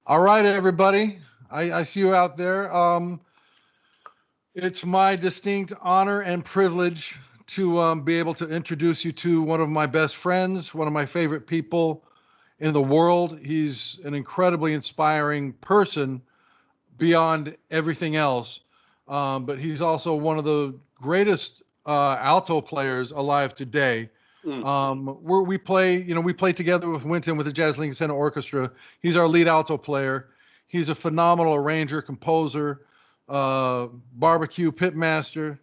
All right, everybody. I see you out there. It's my distinct honor and privilege to be able to introduce you to one of my best friends, one of my favorite people in the world. He's an incredibly inspiring person beyond everything else. But he's also one of the greatest alto players alive today. Mm. We play, we play together with Winton with the Jazz Lincoln Center Orchestra. He's our lead alto player. He's a phenomenal arranger, composer, barbecue pitmaster,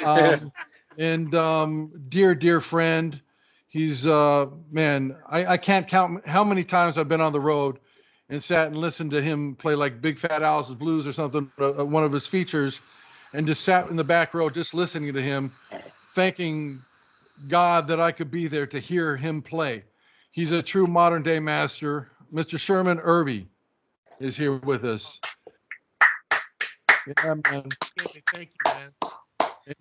um, and dear friend. He's man, I can't count how many times I've been on the road and sat and listened to him play like Big Fat Alice's Blues or something, one of his features, and just sat in the back row just listening to him, thanking God that I could be there to hear him play. He's a true modern day master. Mr. Sherman Irby is here with us. Yeah, man. Thank you, man.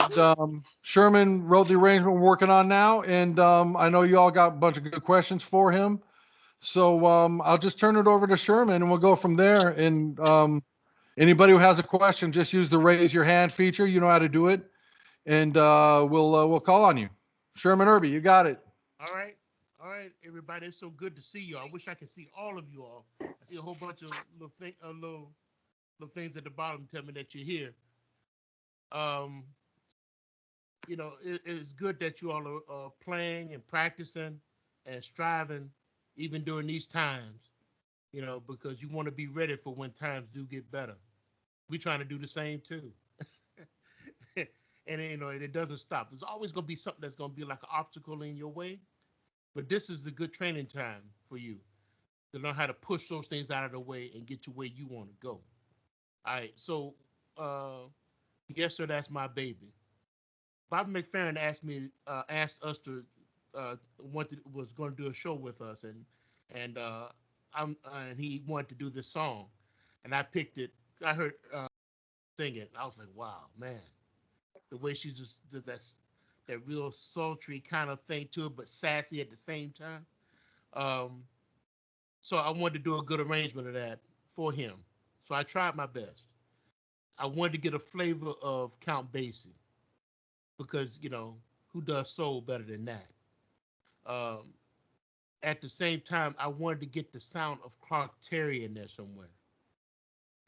And Sherman wrote the arrangement we're working on now, and I know you all got a bunch of good questions for him. So I'll just turn it over to Sherman, and we'll go from there. And anybody who has a question, just use the raise your hand feature. You know how to do it, and we'll call on you. Sherman Irby, you got it. All right. All right, everybody. It's so good to see you. I wish I could see all of you all. I see a whole bunch of little things at the bottom tell me that you're here. Um, it's good that you all are playing and practicing and striving, even during these times. Because you want to be ready for when times do get better. We're trying to do the same too. And it doesn't stop. There's always going to be something that's going to be like an obstacle in your way. But this is the good training time for you to learn how to push those things out of the way and get to where you want to go. All right. So, yes, sir, that's my baby. Bob McFerrin asked us to, was going to do a show with us, and and he wanted to do this song, and I picked it. I heard sing it. I was like, wow, man, the way she's just did that real sultry kind of thing to it, but sassy at the same time. Um, so I wanted to do a good arrangement of that for him. So I tried my best. I wanted to get a flavor of Count Basie because who does soul better than that? Um, at the same time, I wanted to get the sound of Clark Terry in there somewhere.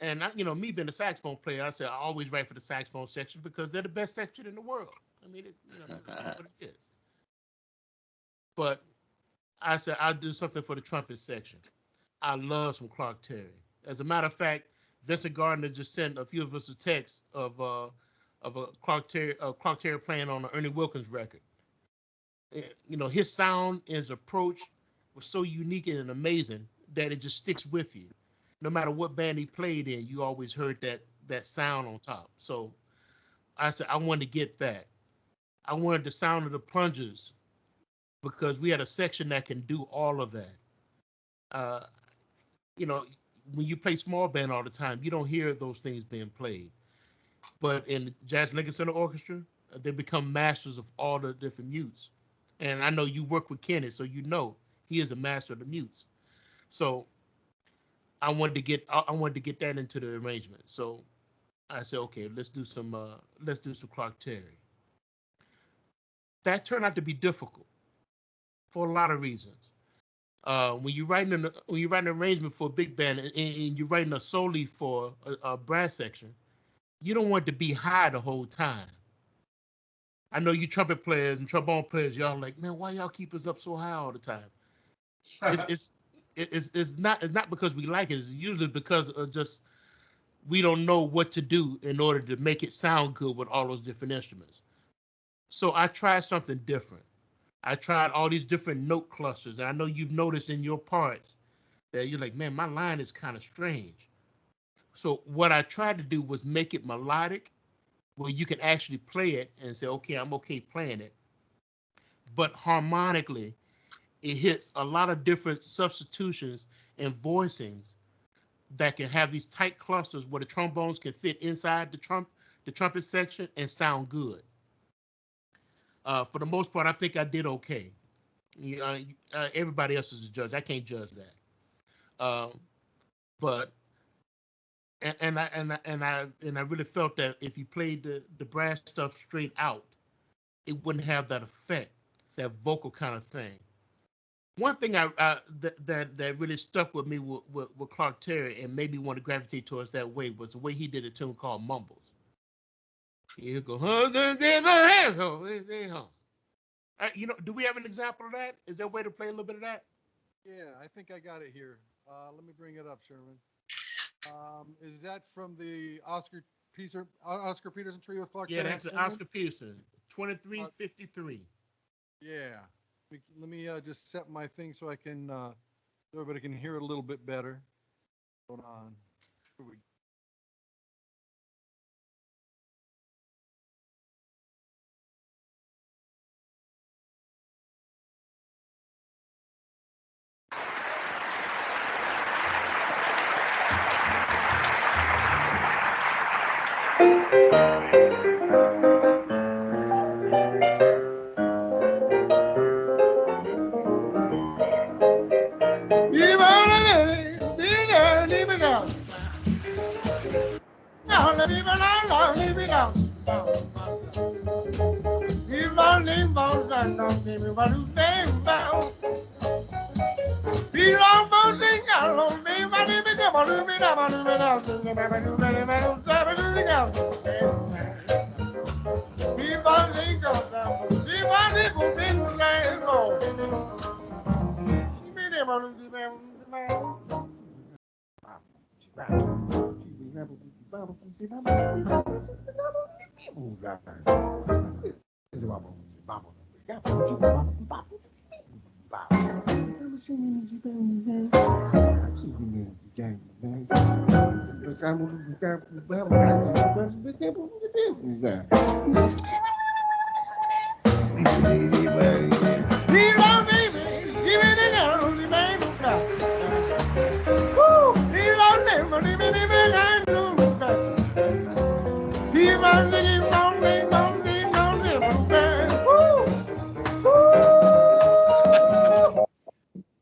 And me being a saxophone player, I said I always write for the saxophone section because they're the best section in the world. I mean, that's what it is. But I said I'll do something for the trumpet section. I love some Clark Terry. As a matter of fact, Vincent Gardner just sent a few of us a text of a Clark Terry playing on an Ernie Wilkins record. His sound and his approach was so unique and amazing that it just sticks with you. No matter what band he played in, you always heard that sound on top. So I said I wanted to get that. I wanted the sound of the plungers because we had a section that can do all of that. Uh, you know, when you play small band all the time, you don't hear those things being played. But in the Jazz Lincoln Center Orchestra, they become masters of all the different mutes. And I know you work with Kenneth, so you know he is a master of the mutes. So I wanted to get that into the arrangement. So I said, okay, let's do some Clark Terry. That turned out to be difficult for a lot of reasons. When you write an arrangement for a big band and you're writing a solely for a brass section, you don't want it to be high the whole time. I know you trumpet players and trombone players, y'all like, man, why y'all keep us up so high all the time? It's it's it's not because we like it. It's usually because of just we don't know what to do in order to make it sound good with all those different instruments. So I tried something different. I tried all these different note clusters, and I know you've noticed in your parts that you're like, man, my line is kind of strange. So what I tried to do was make it melodic, where you can actually play it and say, okay, I'm okay playing it. But harmonically, it hits a lot of different substitutions and voicings that can have these tight clusters where the trombones can fit inside the trumpet section and sound good. For the most part, I think I did okay. Everybody else is a judge. I can't judge that. But and I really felt that if you played the brass stuff straight out, it wouldn't have that effect, that vocal kind of thing. One thing that really stuck with me with Clark Terry and made me want to gravitate towards that way was the way he did a tune called Mumbles. You go, do we have an example of that? Is there a way to play a little bit of that? Yeah, I think I got it here. Let me bring it up, Sherman. Is that from the Oscar Peterson tree with Clark Yeah, Terry? that's the Oscar Peterson, Uh, 2353. yeah. Let me just set my thing so I can so everybody can hear it a little bit better. Hold on. Here we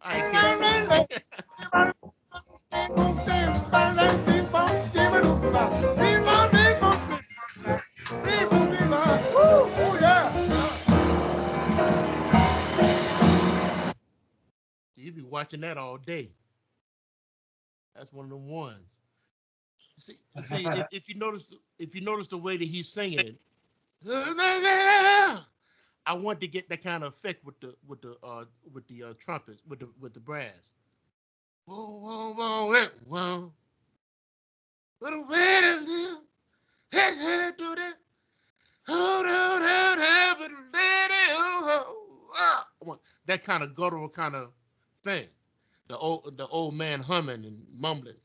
All right, Kenny. You be watching that all day. That's one of the ones. See, if you notice the way that he's singing it, I want to get that kind of effect with the trumpets, with the brass. Whoa, whoa, whoa, whoa, what a way to live. Hey, hey, do that. Hold on, I want that kind of guttural kind of thing. The old man humming and mumbling.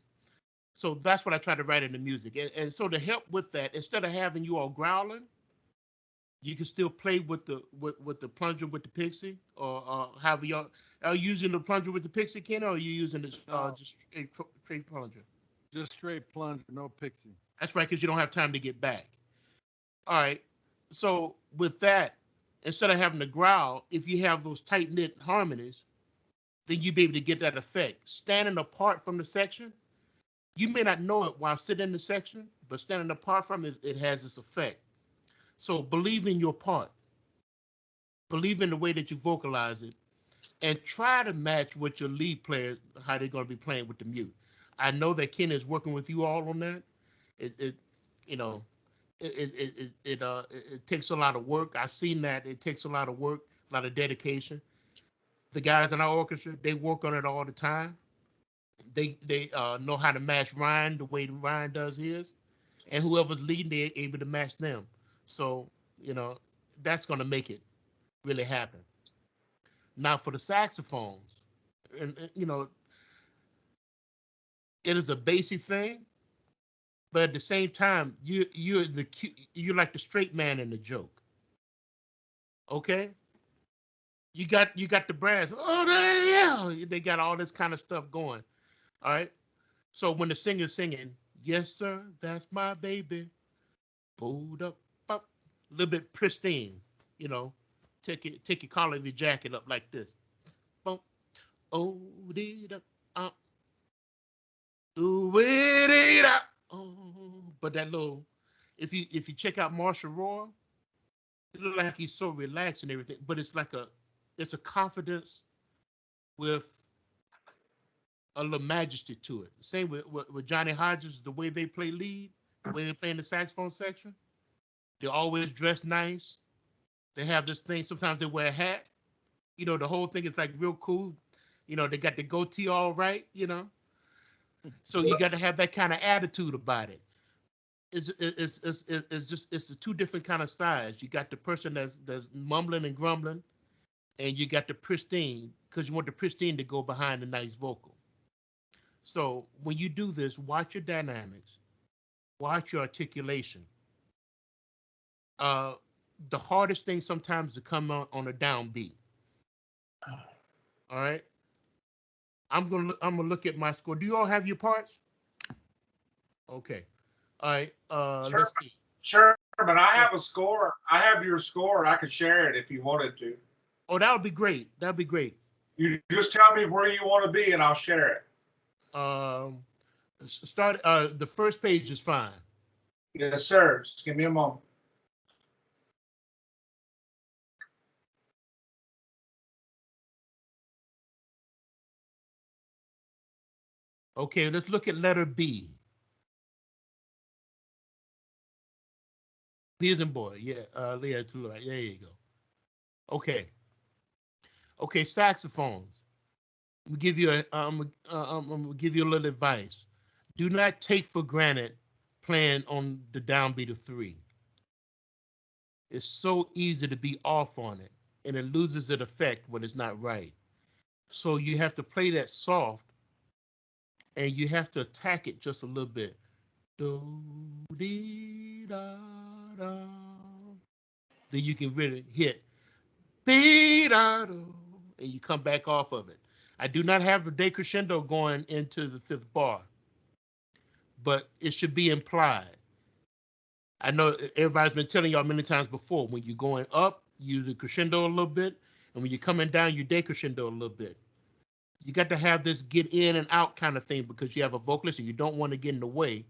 So that's what I try to write in the music. And so to help with that, instead of having you all growling, you can still play with the plunger with the pixie, or however y'all are you using the plunger with the pixie, Ken, or are you using this no, just straight plunger? just straight plunger, no pixie. That's right, because you don't have time to get back. All right. So with that, instead of having to growl, if you have those tight knit harmonies, then you be able to get that effect. Standing apart from the section, you may not know it while sitting in the section, but standing apart from it, it has this effect. So believe in your part, believe in the way that you vocalize it, and try to match what your lead players, how they're going to be playing with the mute. I know that Ken is working with you all on that. It you know, it takes a lot of work. I've seen that it takes a lot of work, a lot of dedication. The guys in our orchestra, they work on it all the time. They know how to match Ryan the way Ryan does his, and whoever's leading, they're able to match them. So you know that's going to make it really happen. Now for the saxophones, and it is a basic thing, but at the same time, you're like the straight man in the joke. Okay, you got the brass. Oh yeah, they got all this kind of stuff going. All right. So when the singer's singing, yes sir, that's my baby, pulled up, a little bit pristine, you know, take your collar of your jacket up like this. Boom, oh did up, But that little, if you check out Marshall Roy, it looks like he's so relaxed and everything, but it's a confidence with a little majesty to it. Same with Johnny Hodges, the way they play lead, the way they play in the saxophone section. They're always dressed nice. They have this thing. Sometimes they wear a hat. The whole thing is like real cool. They got the goatee all right. So you got to have that kind of attitude about it. It's the two different kind of sides. You got the person that's mumbling and grumbling, and you got the pristine, because you want the pristine to go behind the nice vocal. So when you do this, watch your dynamics, watch your articulation. The hardest thing sometimes is to come on a downbeat. All right. I'm gonna look at my score. Do you all have your parts? Okay. All right. Sure. Let's see. Sure, but I have a score. I have your score. I could share it if you wanted to. Oh, that would be great. That'd be great. You just tell me where you want to be, and I'll share it. Start. The first page is fine. Yes, sir. Just give me a moment. Okay, let's look at letter B. B as in boy. Yeah, Leah to the right. There you go. Okay. Okay, saxophones. I'm gonna give you a little advice. Do not take for granted playing on the downbeat of 3. It's so easy to be off on it, and it loses its effect when it's not right. So you have to play that soft, and you have to attack it just a little bit. Do, dee, da, da. Then you can really hit, dee, da, do, and you come back off of it. I do not have the decrescendo going into the 5th bar, but it should be implied. I know everybody's been telling y'all many times before, when you're going up, you use the crescendo a little bit, and when you're coming down, you decrescendo a little bit. You got to have this get in and out kind of thing, because you have a vocalist and you don't want to get in the way,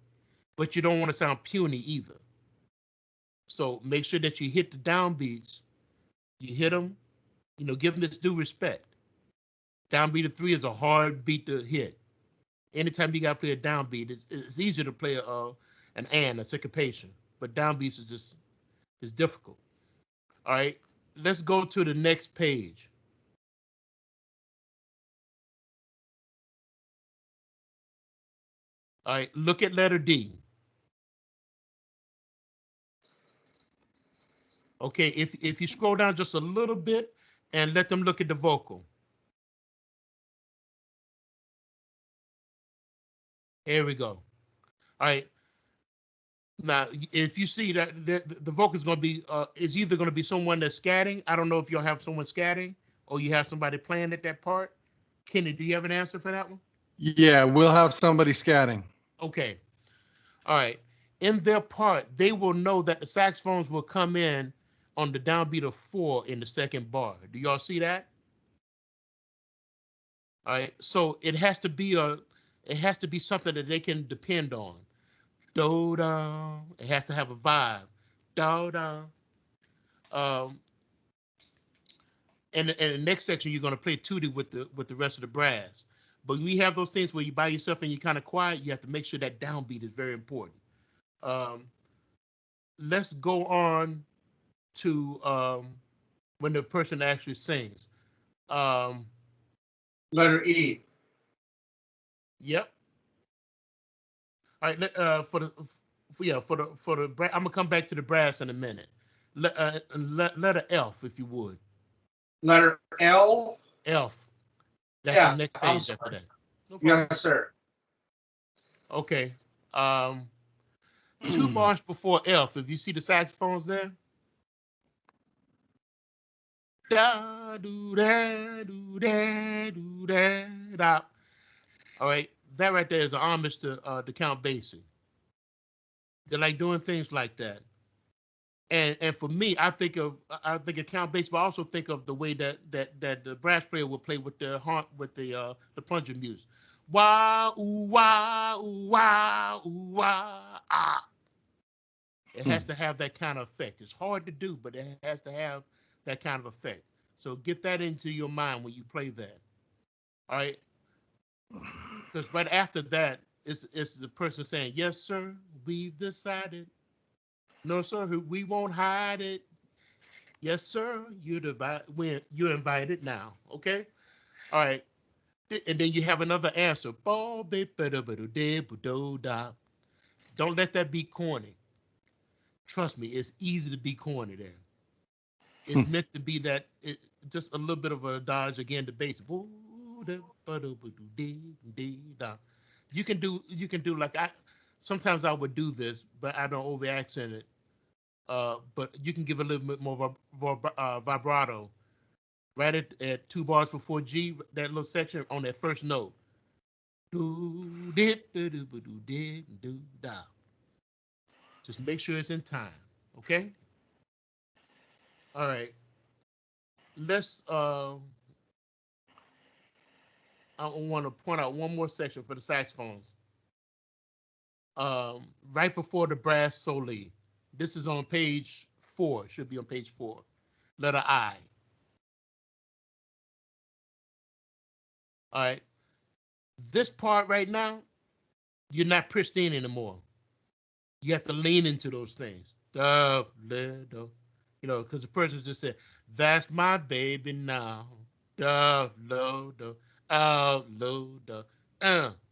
but you don't want to sound puny either. So make sure that you hit the downbeats. You hit them, give them this due respect. Downbeat of 3 is a hard beat to hit. Anytime you got to play a downbeat, it's easier to play a syncopation, but downbeats is difficult. All right, let's go to the next page. All right, look at letter D. Okay, if you scroll down just a little bit and let them look at the vocal. Here we go. All right. Now, if you see that the vocal is going to be, is either going to be someone that's scatting. I don't know if you'll have someone scatting or you have somebody playing at that part. Kenny, do you have an answer for that one? Yeah, we'll have somebody scatting. Okay. All right. In their part, they will know that the saxophones will come in on the downbeat of 4 in the 2nd bar. Do y'all see that? All right. So it has to be something that they can depend on. Do da. It has to have a vibe. Do da. And the next section you're going to play tutti with the rest of the brass. But when you have those things where you by yourself and you're kind of quiet, you have to make sure that downbeat is very important. Let's go on to when the person actually sings. Letter E. Yep. All right. For the brass, I'm gonna come back to the brass in a minute. Letter F, if you would. Letter L. F. That's Yeah, the next I'm page sorry. after that. No problem. Yes, sir. Okay. 2 bars before F, if you see the saxophones there. Da do da do da do da da. All right, that right there is an homage to Count Basie. They like doing things like that. And for me, I think of Count Basie, but I also think of the way that the brass player will play with the plunger music. Wah, ooh, wah, ooh, wah, ooh, wah, ah. It has to have that kind of effect. It's hard to do, but it has to have that kind of effect. So get that into your mind when you play that. All right. Because right after that, it's the person saying, yes, sir, we've decided. No, sir, we won't hide it. Yes, sir, you're invited now. Okay. All right. And then you have another answer. Don't let that be corny. Trust me, it's easy to be corny there. It's meant to be that just a little bit of a dodge again to base. You can do like I sometimes I would do this, but I don't over accent it. But you can give a little bit more vibrato right at 2 bars before G, that little section on that first note. Just make sure it's in time. Okay. All right. Let's. I want to point out one more section for the saxophones. Right before the brass soli. This is on page 4. It should be on page 4. Letter I. All right. This part right now, you're not pristine anymore. You have to lean into those things. Because the person just said, "That's my baby now." Da, lo, do, lo, do,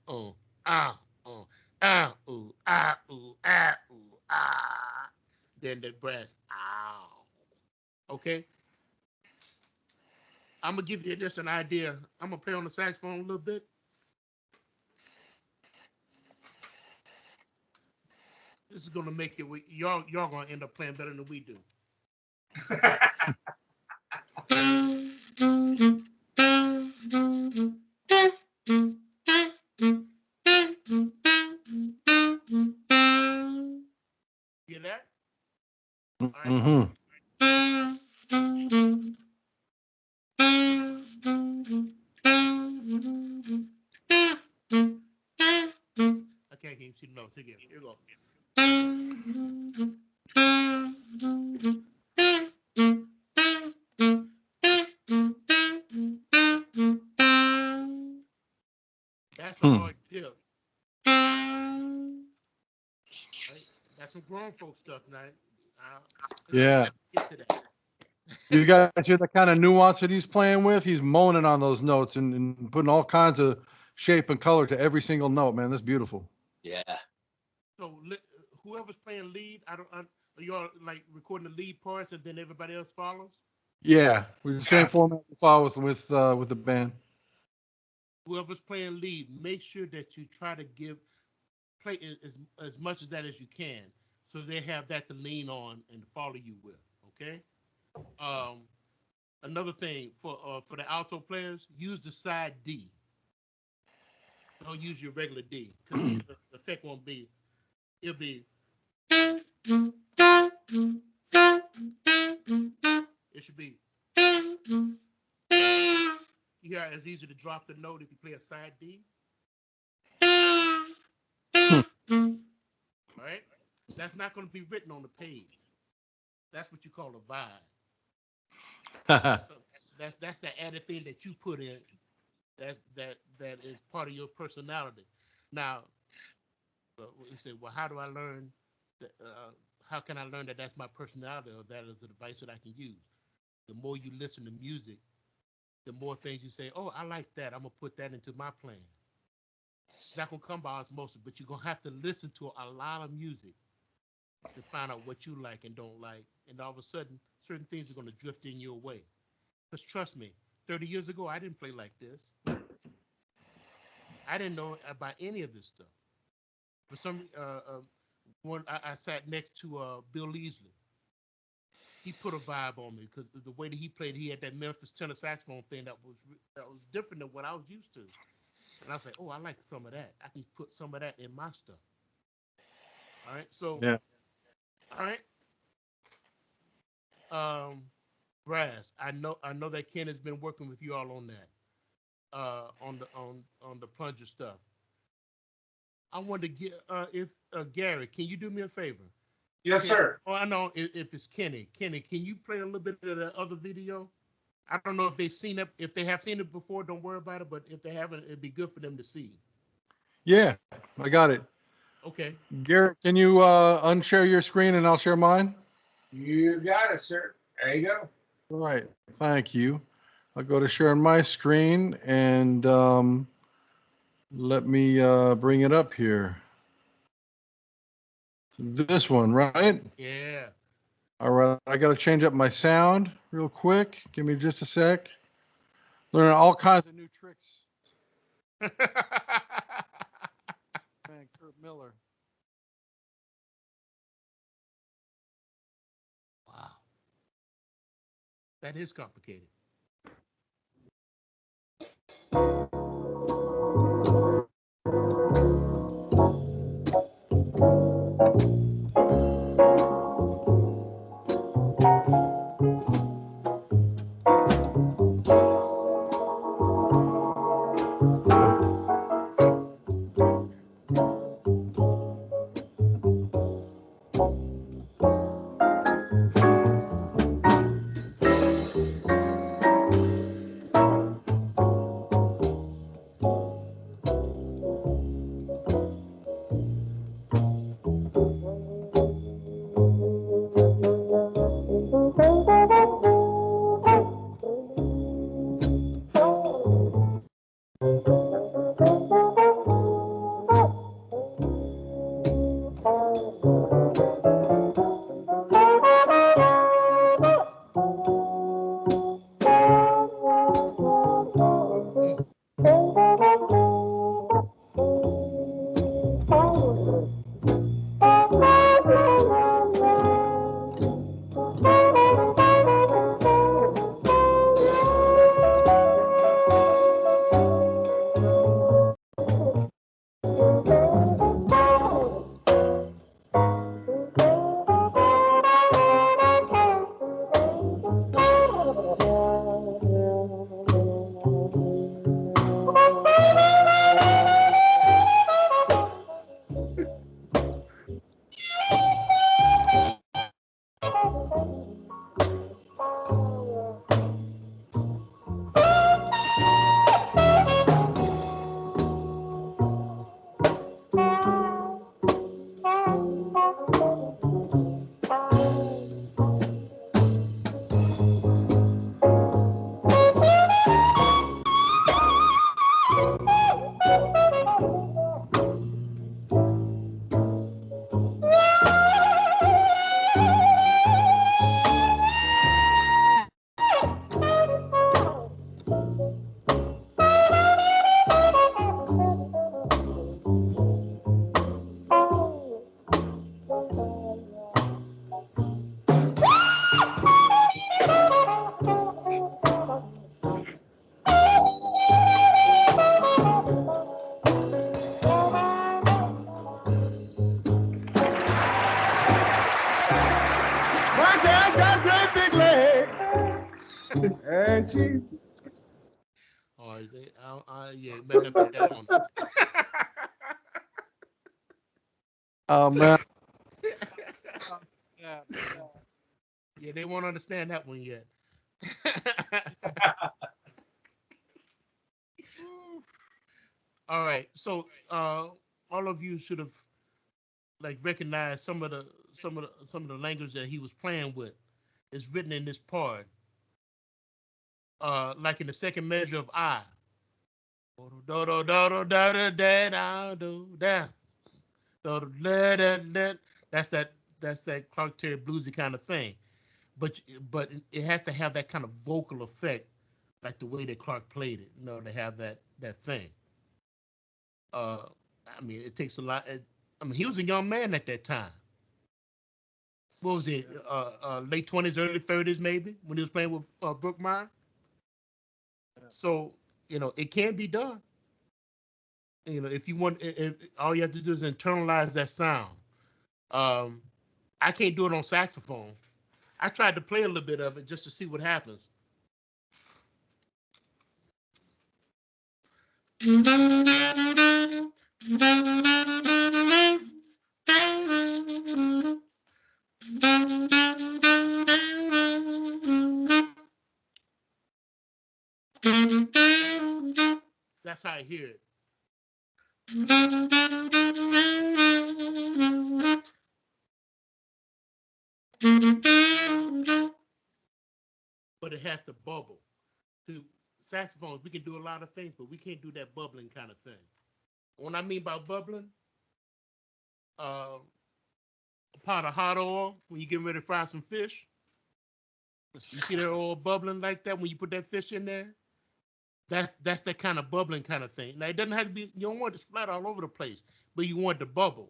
oh, ah, oh, ooh, ooh, ah. Then the brass, ow. Okay, I'm gonna give you just an idea. I'm gonna play on the saxophone a little bit. This is gonna make it. Y'all gonna end up playing better than we do. Hear that? All right. Mm-hmm. I can't even see the notes. Again. Here we go. That's a hard tip. Right? That's some grown folk stuff, right? Yeah. Get to that. You guys hear the kind of nuance that he's playing with? He's moaning on those notes and putting all kinds of shape and color to every single note, man. That's beautiful. Yeah. So whoever's playing lead, are y'all like recording the lead parts and then everybody else follows? Yeah, we're the same format we follow with the band. Whoever's playing lead, make sure that you try to play as much of that as you can, so they have that to lean on and follow you with. Okay. Um, Another thing for the alto players, use the side D. Don't use your regular D because the effect won't be. It'll be. It should be. Yeah, it's easy to drop the note if you play a side D. All right, that's not going to be written on the page. That's what you call a vibe. That's the added thing that you put in. That is part of your personality. Now, you say, well, how do I learn? How can I learn that that's my personality, or that is a device that I can use? The more you listen to music, the more things you say, oh, I like that. I'm gonna put that into my plan. It's not gonna come by osmosis, but you're gonna have to listen to a lot of music to find out what you like and don't like, and all of a sudden, certain things are gonna drift in your way. Because trust me, 30 years ago, I didn't play like this. I didn't know about any of this stuff. For some, one I sat next to Bill Leasley. He put a vibe on me because the way that he played, he had that Memphis tenor saxophone thing that was different than what I was used to. And I was like, oh, I like some of that. I can put some of that in my stuff. All right, so Yeah. all right, Brass. I know that Ken has been working with you all on that. on the plunger stuff. I wanted to get if Gary, can you do me a favor? Yes, sir. Oh, I know if it's Kenny. Kenny, can you play a little bit of the other video? I don't know if they've seen it. If they have seen it before, don't worry about it. But if they haven't, it'd be good for them to see. Yeah, I got it. Okay. Garrett, can you unshare your screen and I'll share mine? You got it, sir. There you go. All right. Thank you. I'll go to sharing my screen and let me bring it up here. This one, right? Yeah. All right. I got to change up my sound real quick. Give me just a sec. Learning all kinds of new tricks. Man, Kurt Miller. Wow. That is complicated. My gal's got great big legs, and she. Oh, yeah, better put that on. Oh, man. Yeah, they won't understand that one yet. All right, so all of you should have like recognized some of the language that he was playing with. It's written in this part, like in the second measure of I. That's that Clark Terry bluesy kind of thing, but it has to have that kind of vocal effect, like the way that Clark played it. You know, to have that thing. I mean, it takes a lot. I mean, he was a young man at that time. What was it? Late 20s, early 30s, maybe, when he was playing with Brookmeyer. So, you know, it can be done. You know, if you want, if all you have to do is internalize that sound. I can't do it on saxophone. I tried to play a little bit of it just to see what happens. That's how I hear it. But it has to bubble. To saxophones, we can do a lot of things, but we can't do that bubbling kind of thing. What I mean by bubbling, a pot of hot oil when you're getting ready to fry some fish. You see that oil bubbling like that when you put that fish in there? That's that kind of bubbling kind of thing. Now it doesn't have to be, you don't want it to splatter all over the place, but you want it to bubble.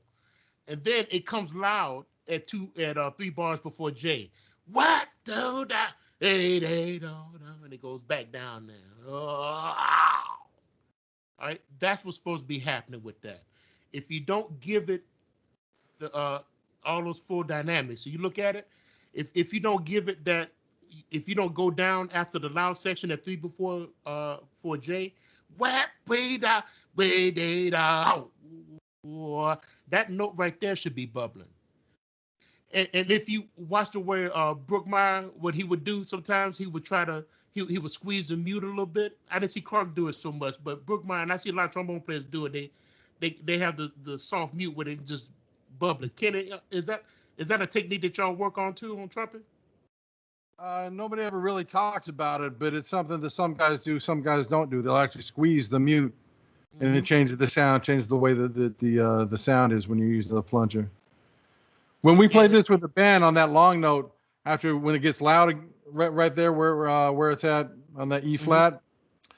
And then it comes loud at 3 bars before J. What do da and it goes back down there. Oh. All right, that's what's supposed to be happening with that. If you don't give it the all those full dynamics, so you look at it, if you don't give it that, if you don't go down after the loud section at 3 before for J, that note right there should be bubbling. And if you watch the way Brookmeyer, what he would do sometimes, he would try to he would squeeze the mute a little bit. I didn't see Clark do it so much, but Brookmeyer, and I see a lot of trombone players do it. They have the soft mute where it just bubbling. Kenny, is that a technique that y'all work on too on trumpet? Nobody ever really talks about it, but it's something that some guys do, some guys don't do. They'll actually squeeze the mute, and it changes the sound, changes the way that the sound is when you're using the plunger. When we played this with the band on that long note, after when it gets loud, right there where it's at on that E flat,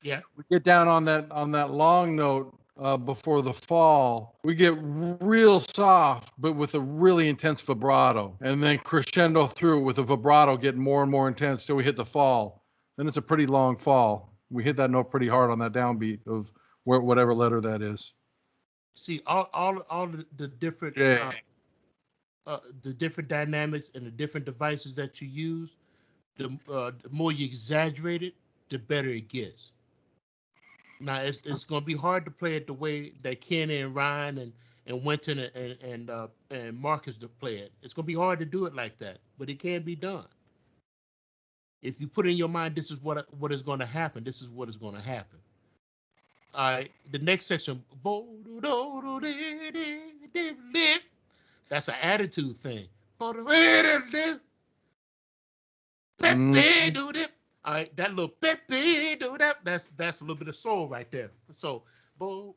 yeah, we get down on that long note before the fall. We get real soft, but with a really intense vibrato, and then crescendo through with a vibrato getting more and more intense till we hit the fall. Then it's a pretty long fall. We hit that note pretty hard on that downbeat of whatever letter that is. See all the different. Yeah. The different dynamics and the different devices that you use, the more you exaggerate it, the better it gets. Now it's going to be hard to play it the way that Kenny and Ryan and Winton and Marcus to play it. It's going to be hard to do it like that, but it can be done. If you put in your mind, this is what is going to happen. This is what is going to happen. All right, the next section. That's an attitude thing. All right, that little that's a little bit of soul right there. So all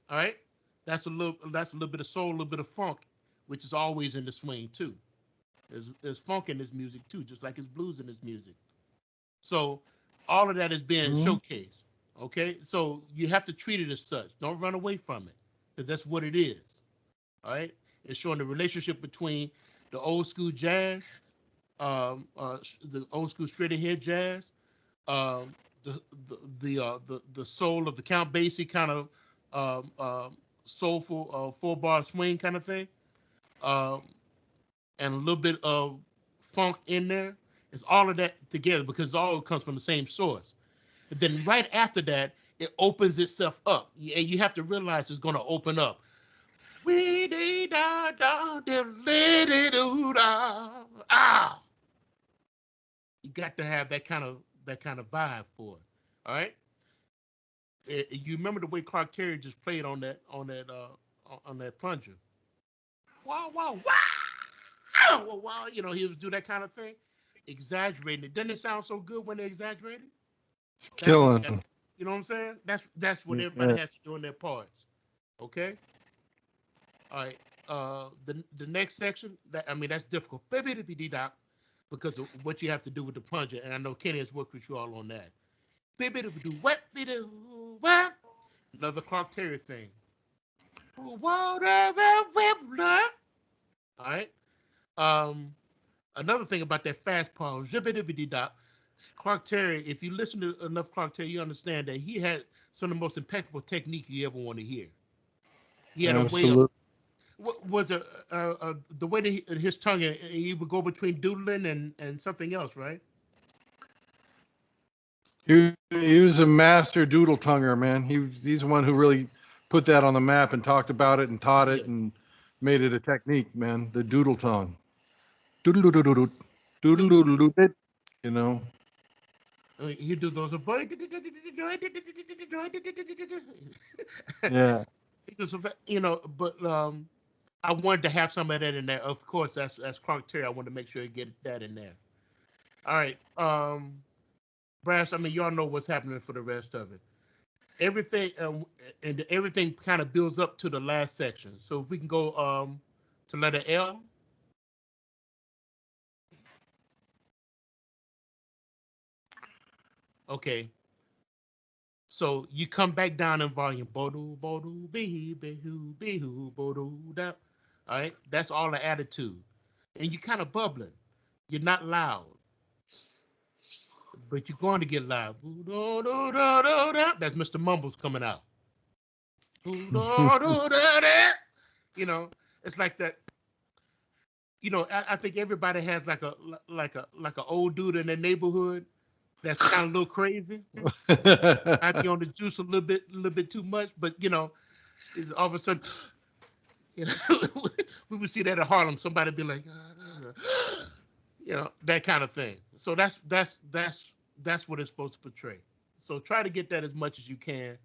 right, that's a little bit of soul, a little bit of funk, which is always in the swing too. There's funk in this music too, just like it's blues in this music. So all of that is being showcased. Okay, so you have to treat it as such. Don't run away from it, because that's what it is. All right, it's showing the relationship between the old school jazz, the old school straight ahead jazz, the soul of the Count Basie kind of soulful 4-bar swing kind of thing, and a little bit of funk in there. It's all of that together because it all comes from the same source. But then right after that, it opens itself up. And you have to realize it's going to open up. You got to have that kind of vibe for it. All right. You remember the way Clark Terry just played on that plunger. Wow, wow, wow, wow, wow. You know, he would do that kind of thing, exaggerating it. Doesn't it sound so good when they exaggerate it? It's killing. You know what I'm saying? That's what everybody has to do in their parts. Okay. All right. The next section, that's difficult. Because of what you have to do with the plunger, and I know Kenny has worked with you all on that. Another Clark Terry thing. All right. Another thing about that fast pause, Clark Terry, if you listen to enough Clark Terry, you understand that he had some of the most impeccable technique you ever want to hear. He had a way Was it the way that his tongue, he would go between doodling and something else, right? He was a master doodle tonguer, man. He's the one who really put that on the map and talked about it and taught it and made it a technique, man. The doodle tongue. Doodle doodle doodle doodle doodle doodle. You know. You do those. Yeah. You know, but I wanted to have some of that in there. Of course, that's Clark Terry. I wanted to make sure you get that in there. All right. Brass, I mean, y'all know what's happening for the rest of it. Everything and everything kind of builds up to the last section. So if we can go to letter L. Okay. So you come back down in volume. Bodu, bodu, behu, behu, behu, bodu, da. All right. That's all the attitude. And you kind of bubbling. You're not loud. But you're going to get loud. That's Mr. Mumbles coming out. You know, it's like that. You know, I think everybody has like a old dude in their neighborhood that's kind of a little crazy. Might be on the juice a little bit too much, but you know, all of a sudden, you know, we would see that at Harlem. Somebody be like, you know, that kind of thing. So that's what it's supposed to portray. So try to get that as much as you can,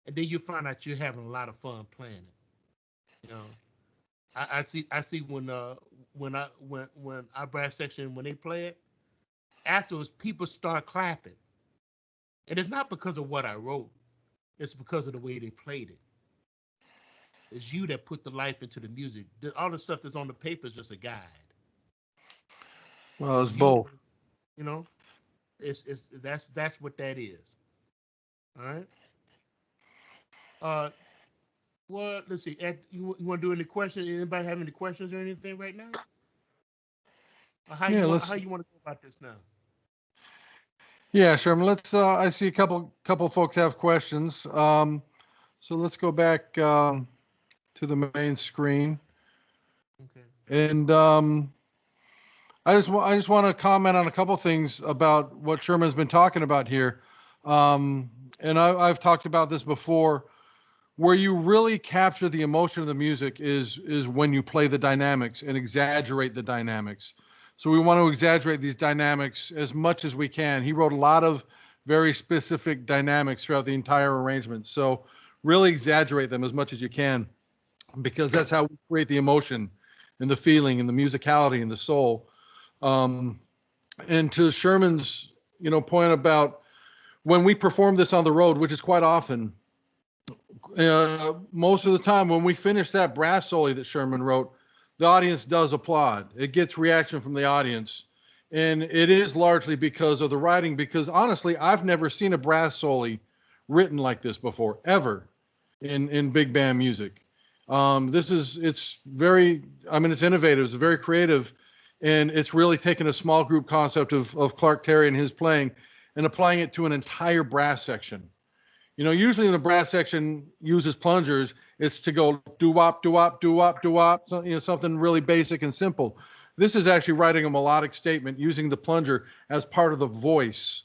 and then you find out you're having a lot of fun playing it. You know, I see when our brass section, when they play it, afterwards people start clapping, and it's not because of what I wrote, it's because of the way they played it. It's you that put the life into the music. All the stuff that's on the paper is just a guide. Well, it's both. You know, that's what that is. All right. Well, let's see. Ed, you want to do any questions? Anybody have any questions or anything right now? Or how you want to go about this now? Yeah, Sherman. Let's. I see a couple folks have questions. So let's go back to the main screen. Okay. And I just want to comment on a couple things about what Sherman's been talking about here. And I've talked about this before. Where you really capture the emotion of the music is when you play the dynamics and exaggerate the dynamics. So we want to exaggerate these dynamics as much as we can. He wrote a lot of very specific dynamics throughout the entire arrangement. So really exaggerate them as much as you can, because that's how we create the emotion and the feeling and the musicality and the soul. And to Sherman's, point about when we perform this on the road, which is quite often, most of the time when we finish that brass solo that Sherman wrote, the audience does applaud. It gets reaction from the audience. And it is largely because of the writing, because honestly, I've never seen a brass solo written like this before, ever, in big band music. It's very, it's innovative, it's very creative, and it's really taken a small group concept of Clark Terry and his playing and applying it to an entire brass section. Usually when the brass section uses plungers, it's to go doo-wop, doo-wop, doo-wop, doo-wop, something really basic and simple. This is actually writing a melodic statement using the plunger as part of the voice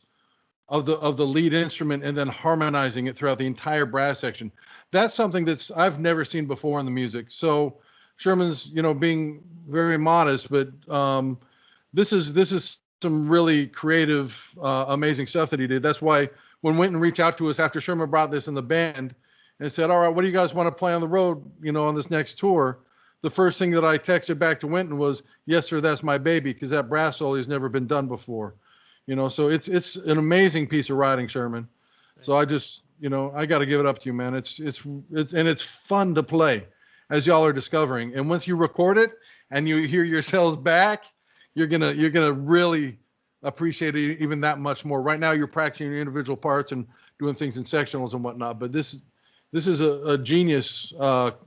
of the lead instrument and then harmonizing it throughout the entire brass section. That's something I've never seen before in the music. So Sherman's, being very modest, but this is some really creative, amazing stuff that he did. That's why when Winton reached out to us after Sherman brought this in the band and said, all right, what do you guys want to play on the road, on this next tour? The first thing that I texted back to Winton was, yes, sir, that's my baby, because that brass solo has never been done before. So it's an amazing piece of writing, Sherman. So I just, I got to give it up to you, man. It's fun to play, as y'all are discovering. And once you record it and you hear yourselves back, you're gonna really appreciate it even that much more. Right now, you're practicing your individual parts and doing things in sectionals and whatnot. But this is a genius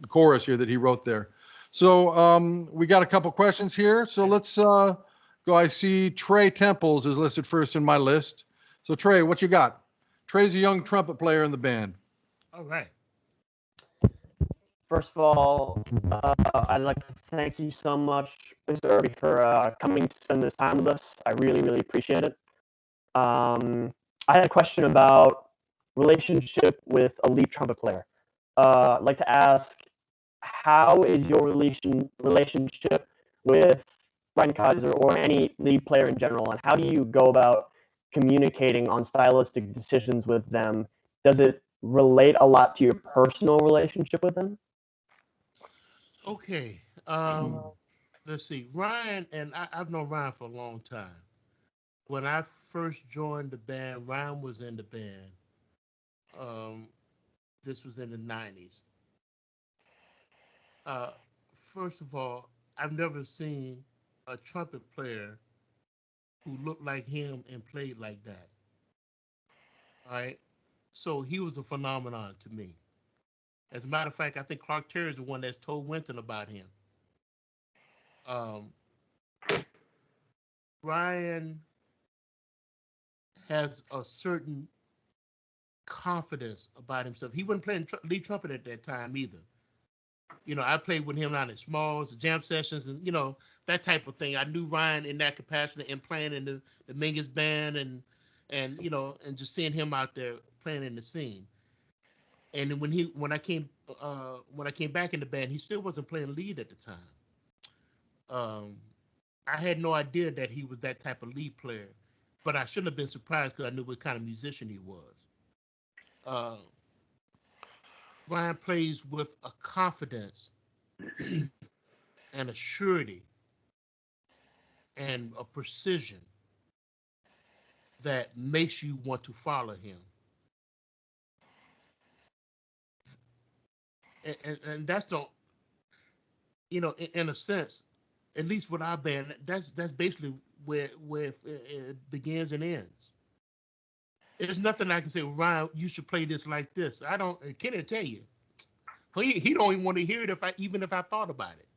chorus here that he wrote there. So we got a couple questions here. So let's go. I see Trey Temples is listed first in my list. So Trey, what you got? Trey's a young trumpet player in the band. All right. First of all, I'd like to thank you so much, Mr. Irby, for coming to spend this time with us. I really, really appreciate it. I had a question about relationship with a lead trumpet player. I'd like to ask, how is your relationship with Ryan Kaiser or any lead player in general, and how do you go about communicating on stylistic decisions with them? Does it relate a lot to your personal relationship with them? Okay. Let's see. Ryan, and I've known Ryan for a long time. When I first joined the band, Ryan was in the band. This was in the 90s. First of all, I've never seen a trumpet player who looked like him and played like that. All right. So he was a phenomenon to me. As a matter of fact, I think Clark Terry is the one that's told Winton about him. Ryan has a certain confidence about himself. He wasn't playing lead trumpet at that time either. I played with him down at Smalls, the jam sessions, and that type of thing. I knew Ryan in that capacity and playing in the Mingus band and just seeing him out there playing in the scene. And then when I came back in the band, he still wasn't playing lead at the time. I had no idea that he was that type of lead player, but I shouldn't have been surprised because I knew what kind of musician he was. Ryan plays with a confidence and a surety and a precision that makes you want to follow him. And that's in a sense, at least with our band, that's basically where it begins and ends. There's nothing I can say, Ryan, you should play this like this. I don't. Kenny tell you, he don't even want to hear it even if I thought about it,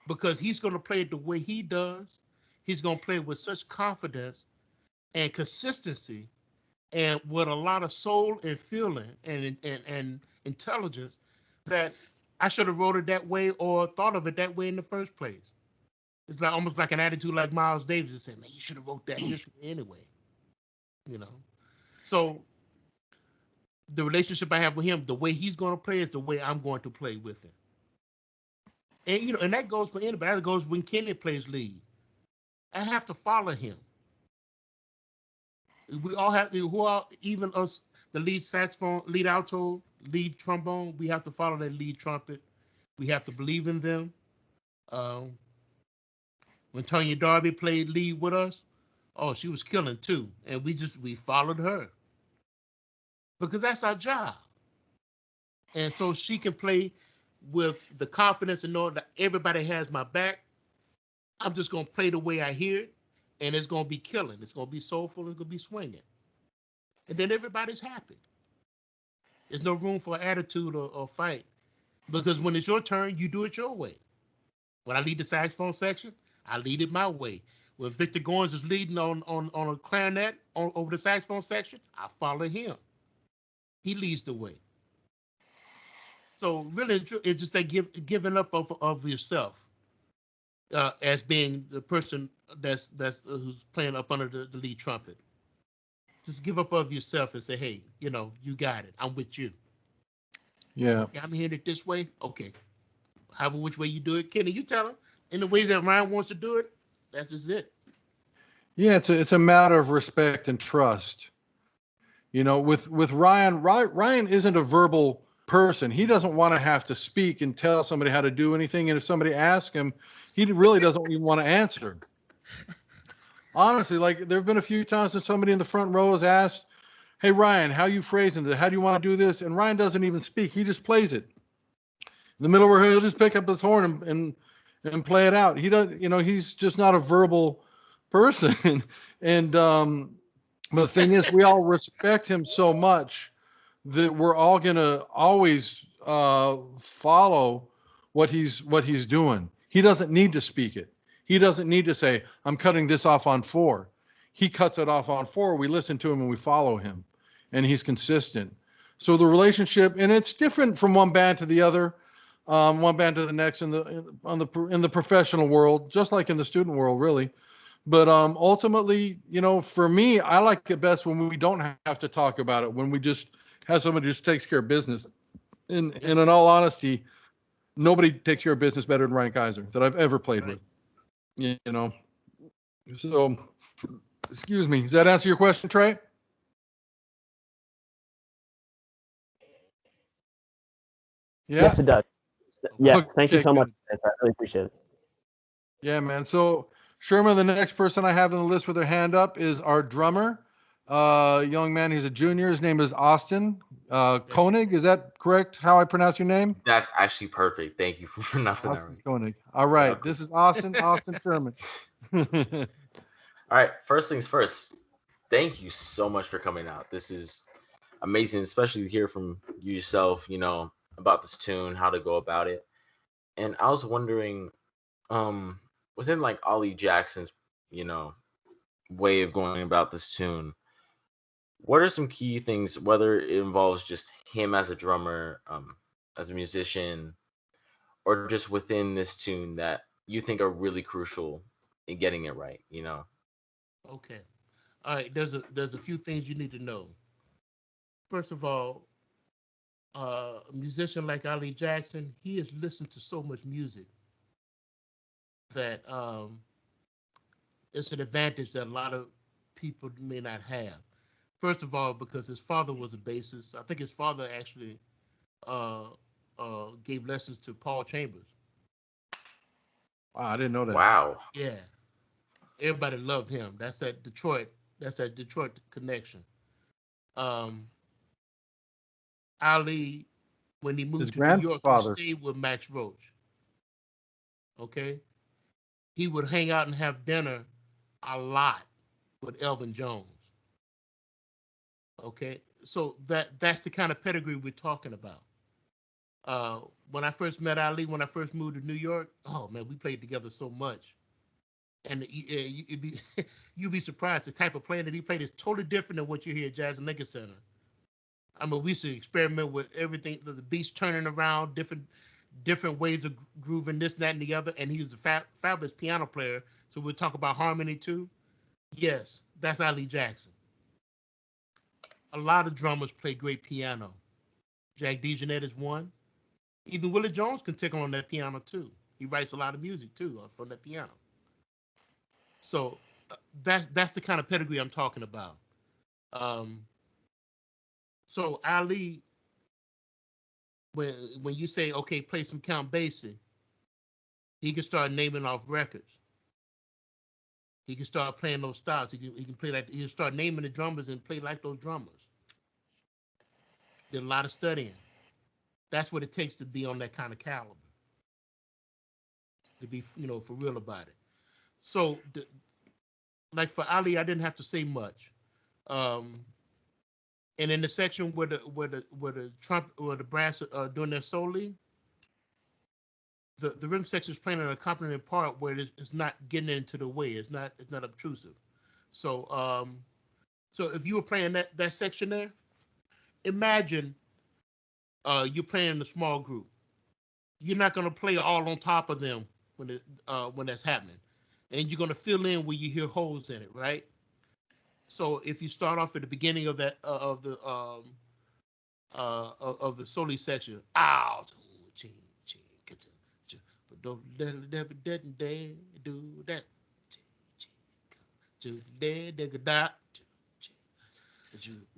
because he's going to play it the way he does. He's going to play it with such confidence and consistency, and with a lot of soul and feeling and intelligence that I should have wrote it that way or thought of it that way in the first place. It's like almost like an attitude like Miles Davis said, man, you should have wrote that this way anyway. So the relationship I have with him, the way he's going to play is the way I'm going to play with him. And and that goes for anybody. That goes when Kenny plays lead. I have to follow him. We all have to, even us, the lead saxophone, lead alto, lead trombone, we have to follow that lead trumpet. We have to believe in them. When Tonya Darby played lead with us, oh, she was killing too. And we followed her. Because that's our job. And so she can play with the confidence and know that everybody has my back. I'm just going to play the way I hear it, and it's going to be killing. It's going to be soulful. It's going to be swinging. And then everybody's happy. There's no room for attitude or fight, because when it's your turn, you do it your way. When I lead the saxophone section, I lead it my way. When Victor Goins is leading on a clarinet over the saxophone section, I follow him. He leads the way. So really, it's just that giving up of yourself as being the person that's who's playing up under the lead trumpet. Just give up of yourself and say, hey, you got it. I'm with you. Yeah. I'm hearing it this way. Okay. However, which way you do it, Kenny, you tell him. In the way that Ryan wants to do it, that's just it. Yeah, it's a matter of respect and trust. With Ryan isn't a verbal person. He doesn't want to have to speak and tell somebody how to do anything. And if somebody asks him, he really doesn't even want to answer. Honestly, like there have been a few times that somebody in the front row has asked, hey, Ryan, how you phrasing this? How do you want to do this? And Ryan doesn't even speak. He just plays it. In the middle where he'll just pick up his horn and play it out. He does, he's just not a verbal person. And but the thing is, we all respect him so much that we're all gonna always follow what he's doing. He doesn't need to speak it. He doesn't need to say, I'm cutting this off on 4. He cuts it off on 4. We listen to him and we follow him, and he's consistent. So the relationship, and it's different from one band to the other. one band to the next in the professional world, just like in the student world, really. But ultimately, for me, I like it best when we don't have to talk about it, when we just have somebody just takes care of business. And in all honesty, nobody takes care of business better than Ryan Kaiser that I've ever played with. So, excuse me. Does that answer your question, Trey? Yeah. Yes, it does. Yeah, thank you Okay, so much. good. I really appreciate it. Yeah, man. So, Sherman, the next person I have on the list with their hand up is our drummer. Young man, he's a junior. His name is Austin Koenig. Is that correct? How I pronounce your name? That's actually perfect. Thank you for pronouncing that Austin right. Koenig. All right. Yeah, cool. This is Austin Sherman. All right, first things first. Thank you so much for coming out. This is amazing, especially to hear from you yourself, about this tune, how to go about it. And I was wondering, within like Ollie Jackson's, way of going about this tune, what are some key things, whether it involves just him as a drummer, as a musician, or just within this tune that you think are really crucial in getting it right, Okay. All right. There's a few things you need to know. First of all, a musician like Ali Jackson, he has listened to so much music that it's an advantage that a lot of people may not have. First of all, because his father was a bassist. I think his father actually uh, gave lessons to Paul Chambers. Wow, I didn't know that. Wow. Yeah, everybody loved him. That's that Detroit. That's that Detroit connection. Um, Ali, when he His moved to New York, he grandfather. stayed with Max Roach. Okay, he would hang out and have dinner a lot with Elvin Jones. Okay, so that's the kind of pedigree we're talking about. When I first met Ali, when I first moved to New York, oh man, we played together so much, and you'd be you'd be surprised the type of playing that he played is totally different than what you hear at Jazz and Lincoln Center. I mean, we used to experiment with everything, the beats turning around, different ways of grooving this, that, and the other, and he was a fabulous piano player. So we'll talk about harmony too. Yes, that's Ali Jackson. A lot of drummers play great piano. Jack DeJohnette is one. Even Willie Jones can tickle on that piano too. He writes a lot of music too from that piano. So that's the kind of pedigree I'm talking about. Um, so Ali, when you say okay, play some Count Basie, he can start naming off records. He can start playing those styles. He can play like, he'll start naming the drummers and play like those drummers. Did a lot of studying. That's what it takes to be on that kind of caliber. To be, for real about it. So, like for Ali, I didn't have to say much. And in the section where the brass doing their soli, the rhythm section is playing an accompaniment part where it's not getting into the way. It's not obtrusive. So so if you were playing that section there, imagine you're playing in a small group. You're not gonna play all on top of them when that's happening, and you're gonna fill in where you hear holes in it, right? So if you start off at the beginning of that of the soli section, ow, but don't let it do that.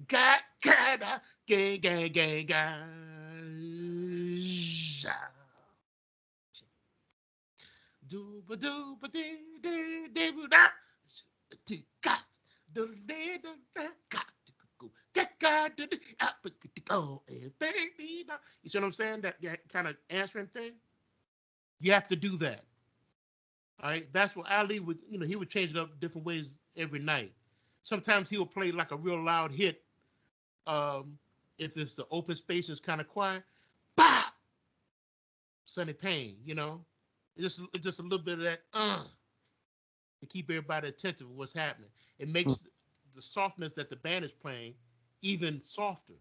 Got gang. Do ba do ba dee dee dee boo da. You see what I'm saying? That kind of answering thing. You have to do that. All right. That's what Ali would, he would change it up different ways every night. Sometimes he will play like a real loud hit. If it's the open space is kind of quiet, bop, Sonny Payne, It's just a little bit of that to keep everybody attentive to what's happening. It makes the softness that the band is playing even softer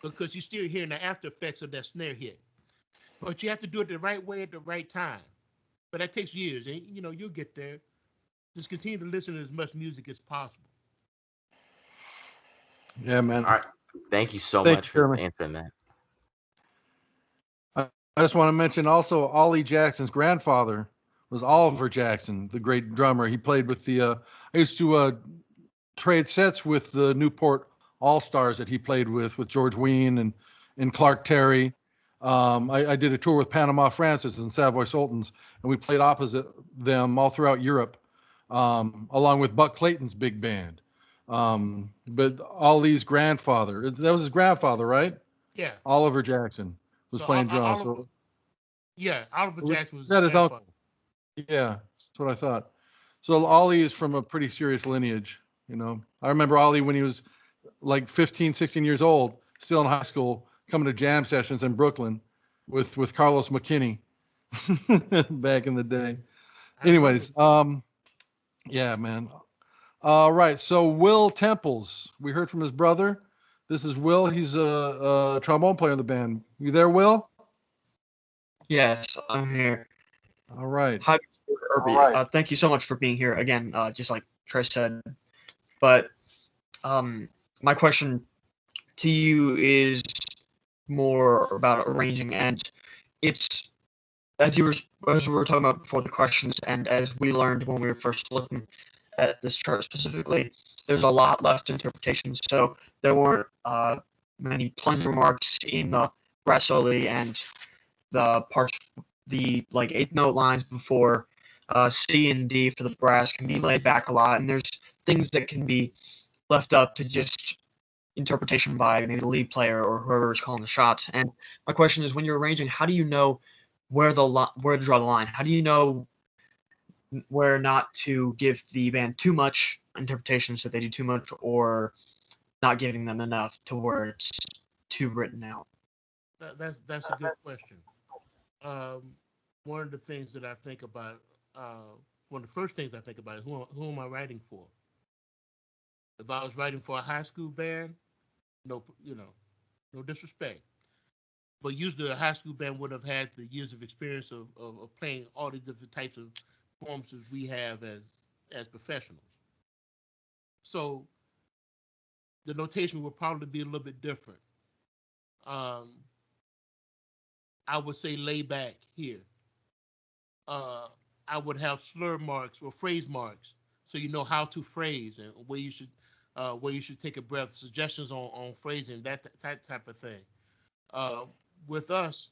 because you're still hearing the after effects of that snare hit. But you have to do it the right way at the right time. But that takes years, and you'll get there. Just continue to listen to as much music as possible. Yeah, man. All right. Thank you so Thank much you, for Sherman. answering that. I just want to mention also Ollie Jackson's grandfather was Oliver Jackson, the great drummer. He played with the. I used to trade sets with the Newport All Stars that he played with George Wein and Clark Terry. I did a tour with Panama Francis and Savoy Sultans, and we played opposite them all throughout Europe, along with Buck Clayton's big band. But Ollie's grandfather, that was his grandfather, right? Yeah. Oliver Jackson was So playing drums. So Oliver Jackson was his that is grandfather. yeah, that's what I thought. So Ollie is from a pretty serious lineage, I remember Ollie when he was like 15, 16 years old, still in high school, coming to jam sessions in Brooklyn with Carlos McKinney back in the day. Anyways, yeah, man. All right, so Will Temples, we heard from his brother. This is Will. He's a trombone player in the band. You there, Will? Yes, I'm here. All right. Hi, Mr. Irby. Thank you so much for being here again. Just like Trey said, but my question to you is more about arranging, and it's as we were talking about before the questions, and as we learned when we were first looking at this chart specifically, there's a lot left to interpretation. So there weren't many plunge remarks in the brass solo and the parts, the like 8th note lines before C and D for the brass can be laid back a lot, and there's things that can be left up to just interpretation by maybe the lead player or whoever is calling the shots. And my question is, when you're arranging, how do you know where to draw the line? How do you know where not to give the band too much interpretation so they do too much, or not giving them enough to where it's too written out? That's a good question. One of the things that I think about, one of the first things I think about is who am I writing for? If I was writing for a high school band, no disrespect, but usually a high school band would have had the years of experience of playing all the different types of performances we have as professionals. So the notation would probably be a little bit different. I would say lay back here. I would have slur marks or phrase marks, so you know how to phrase and where you should take a breath. Suggestions on phrasing, that type of thing. With us,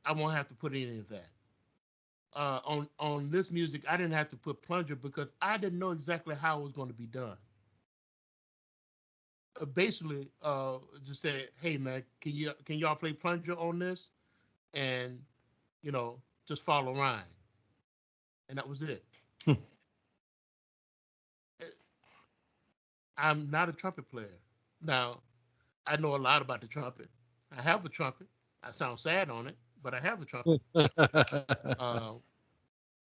I won't have to put any of that. On this music, I didn't have to put plunger because I didn't know exactly how it was going to be done. Basically, just said, "Hey man, can y'all play plunger on this?" And just follow Ryan, and that was it. I'm not a trumpet player. Now, I know a lot about the trumpet. I have a trumpet. I sound sad on it, but I have a trumpet.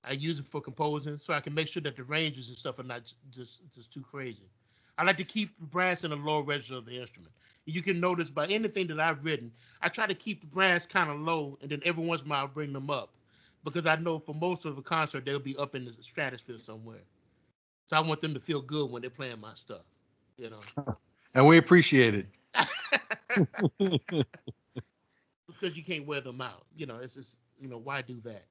I use it for composing, so I can make sure that the ranges and stuff are not just too crazy. I like to keep the brass in the low register of the instrument. You can notice by anything that I've written, I try to keep the brass kind of low, and then every once in a while I'll bring them up, because I know for most of the concert they'll be up in the stratosphere somewhere. So I want them to feel good when they're playing my stuff, And we appreciate it. Because you can't wear them out. It's just, why do that?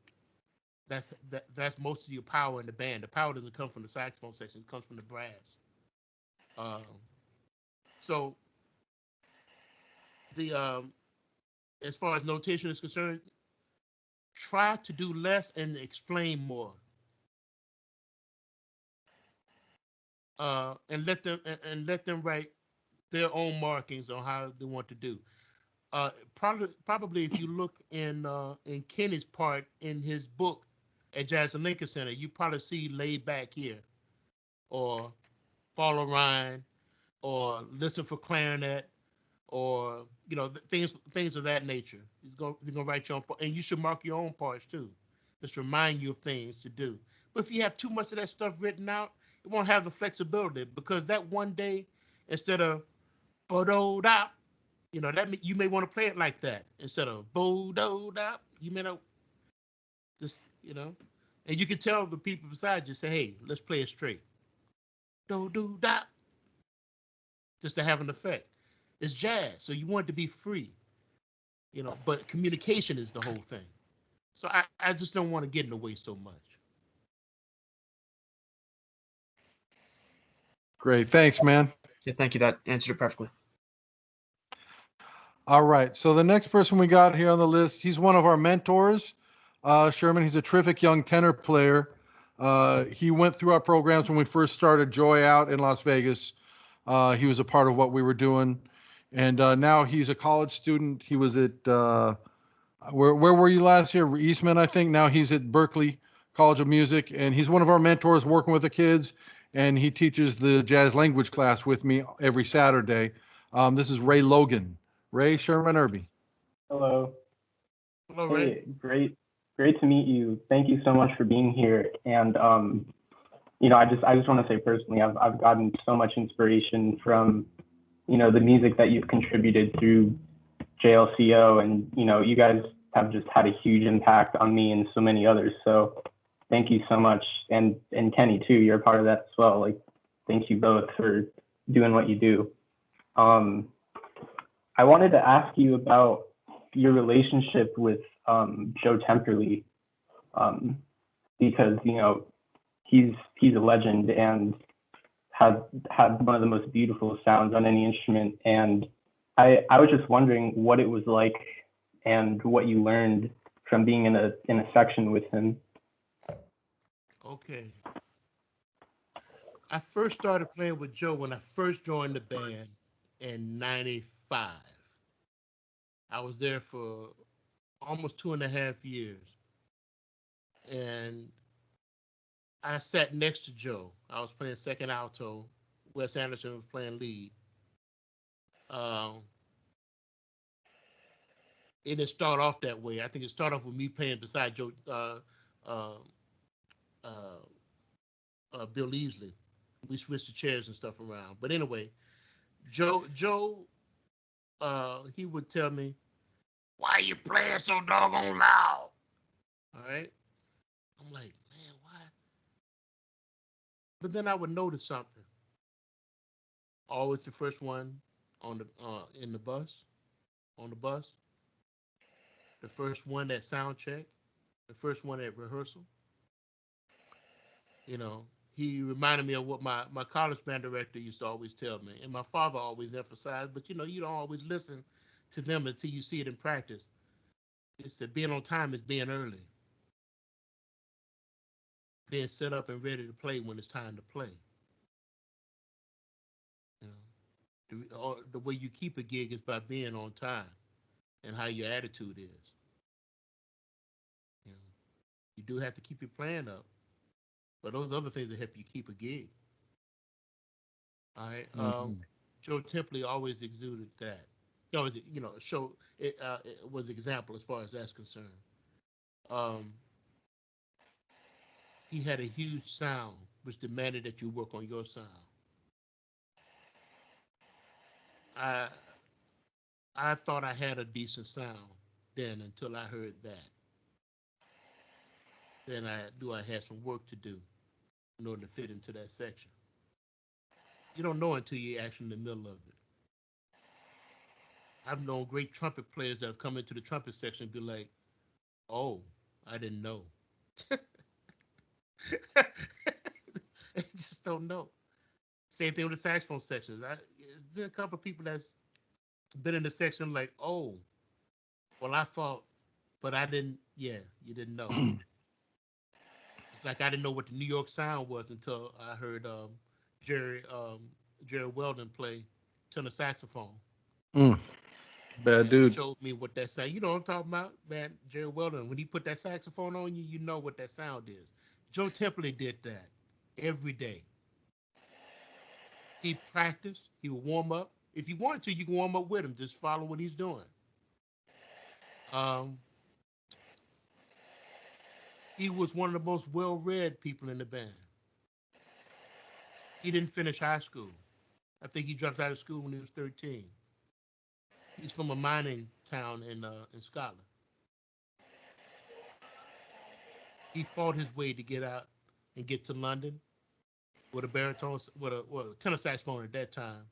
That's most of your power in the band. The power doesn't come from the saxophone section; it comes from the brass. So the as far as notation is concerned, try to do less and explain more. And let them write their own markings on how they want to do. Probably if you look in Kenny's part in his book at Jazz and Lincoln Center, you probably see laid back here, or follow Ryan, or listen for clarinet, or things of that nature. You're gonna write your own part, and you should mark your own parts too. Just remind you of things to do. But if you have too much of that stuff written out, it won't have the flexibility, because that one day, instead of bo-do-da, that you may want to play it like that instead of bo-do-da. You may not just, and you can tell the people beside you, say, hey, let's play it straight. Do da. Just to have an effect. It's jazz, so you want it to be free, but communication is the whole thing. So I just don't want to get in the way so much. Great. Thanks, man. Yeah, thank you. That answered it perfectly. All right. So the next person we got here on the list, he's one of our mentors, Sherman. He's a terrific young tenor player. He went through our programs when we first started Joy Out in Las Vegas. He was a part of what we were doing. And now he's a college student. He was at, where were you last year? Eastman, I think. Now he's at Berkeley College of Music. And he's one of our mentors working with the kids. And he teaches the jazz language class with me every Saturday. This is Ray Logan. Ray, Sherman, Irby. Hello. Hello, Ray. Hey, great to meet you. Thank you so much for being here. And I just want to say personally, I've gotten so much inspiration from, the music that you've contributed through JLCO, and you guys have just had a huge impact on me and so many others. So thank you so much, and Kenny too. You're a part of that as well. Like, thank you both for doing what you do. I wanted to ask you about your relationship with Joe Temperley, because he's a legend and has had one of the most beautiful sounds on any instrument. And I was just wondering what it was like and what you learned from being in a section with him. Okay. I first started playing with Joe when I first joined the band in '95. I was there for almost 2.5 years. And I sat next to Joe. I was playing second alto. Wes Anderson was playing lead. It didn't start off that way. I think it started off with me playing beside Joe, Bill Easley. We switched the chairs and stuff around. But anyway, Joe, he would tell me, "Why you playing so doggone loud?" All right. I'm like, man, why? But then I would notice something. Always the first one on the in the bus, on the bus. The first one at sound check. The first one at rehearsal. He reminded me of what my college band director used to always tell me, and my father always emphasized. But you don't always listen to them until you see it in practice. He said, being on time is being early. Being set up and ready to play when it's time to play. The way you keep a gig is by being on time and how your attitude is. You do have to keep your plan up, but those other things that help you keep a gig. All right. Joe Temperley always exuded that. He always, show it was example as far as that's concerned. He had a huge sound, which demanded that you work on your sound. I thought I had a decent sound then until I heard that. Then I had some work to do in order to fit into that section. You don't know until you're actually in the middle of it. I've known great trumpet players that have come into the trumpet section and be like, "Oh, I didn't know." They just don't know. Same thing with the saxophone sections. There's been a couple of people that's been in the section like, "Oh, well, I thought, but I didn't." Yeah, you didn't know. It's like I didn't know what the New York sound was until I heard Jerry Weldon play tenor saxophone. Bad dude. Showed me what that sound. You know what I'm talking about, man? Jerry Weldon. When he put that saxophone on you, you know what that sound is. Joe Temperley did that every day. He practiced. He would warm up. If you wanted to, you can warm up with him. Just follow what he's doing. He was one of the most well-read people in the band. He didn't finish high school. I think he dropped out of school when he was 13. He's from a mining town in Scotland. He fought his way to get out and get to London with a baritone, with a tenor saxophone at that time.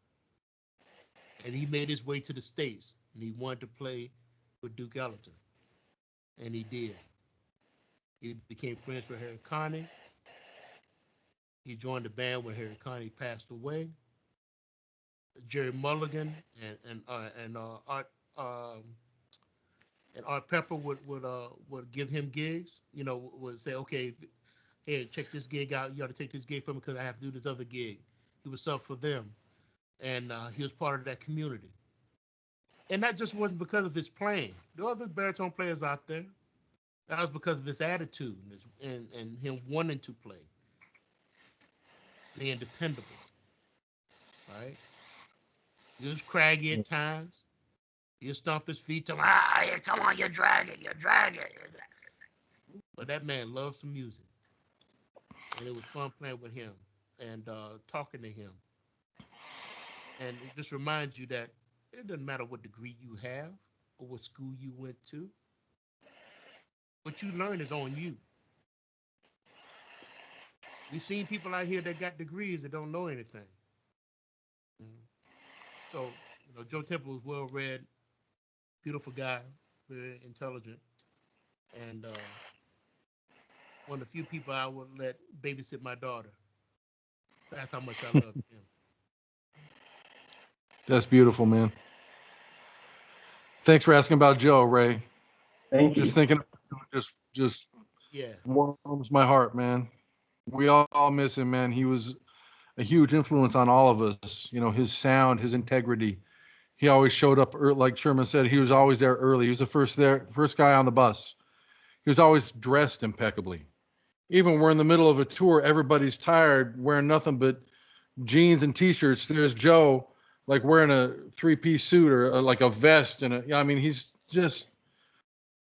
And he made his way to the States, and he wanted to play with Duke Ellington. And he did. He became friends with Harry Connick. He joined the band when Harry Connick passed away. Jerry Mulligan and Art Pepper would give him gigs. You know, would say, okay, hey, check this gig out. You got to take this gig from me because I have to do this other gig. He was sub for them, and he was part of that community. And that just wasn't because of his playing. There were other baritone players out there. That was because of his attitude and him wanting to play, being dependable, right? He was craggy at times. He'd stomp his feet, tell him, come on, you're dragging. But that man loved some music. And it was fun playing with him and talking to him. And it just reminds you that it doesn't matter what degree you have or what school you went to. What you learn is on you. We've seen people out here that got degrees that don't know anything. So, you know, Joe Temple was well-read, beautiful guy, very intelligent, and one of the few people I would let babysit my daughter. That's how much I love him. That's beautiful, man. Thanks for asking about Joe, Ray. Thank you. Just thinking, just Yeah. warms my heart, man. We all miss him, man. He was a huge influence on all of us. You know, his sound, his integrity. He always showed up early, like Sherman said. He was always there early. He was the first guy on the bus. He was always dressed impeccably. Even we're in the middle of a tour, everybody's tired, wearing nothing but jeans and t-shirts. There's Joe, like wearing a three-piece suit or like a vest, and I mean, he's just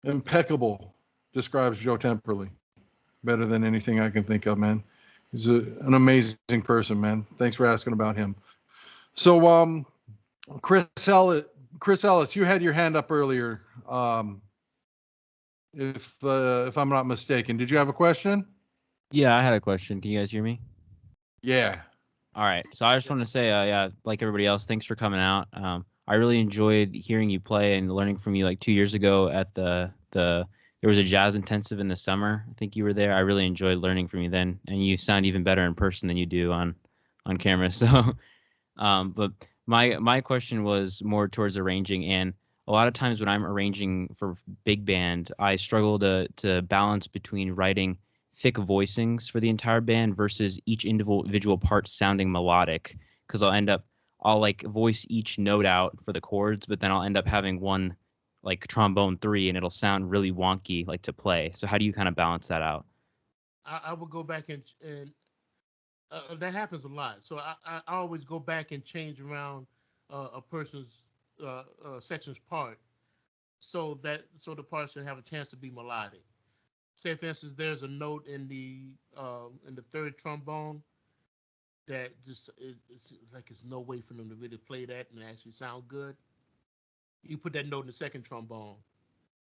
impeccable. Describes Joe Temperley better than anything I can think of, man. He's an amazing person, man. Thanks for asking about him. So, Chris Ellis, you had your hand up earlier. If I'm not mistaken, did you have a question? Yeah, I had a question. Can you guys hear me? Yeah. All right. So I just want to say, yeah, like everybody else, thanks for coming out. I really enjoyed hearing you play and learning from you like 2 years ago at the there was a jazz intensive in the summer. I think you were there. I really enjoyed learning from you then, and you sound even better in person than you do on camera. So, but my question was more towards arranging, and a lot of times when I'm arranging for big band, I struggle to balance between writing thick voicings for the entire band versus each individual part sounding melodic, because I'll like voice each note out for the chords, but then I'll end up having one like trombone 3 and it'll sound really wonky like to play. So how do you kind of balance that out? I would go back and that happens a lot. So I always go back and change around a person's section's part so the part should have a chance to be melodic. Say, for instance, there's a note in the third trombone that just it's like there's no way for them to really play that and actually sound good. You put that note in the second trombone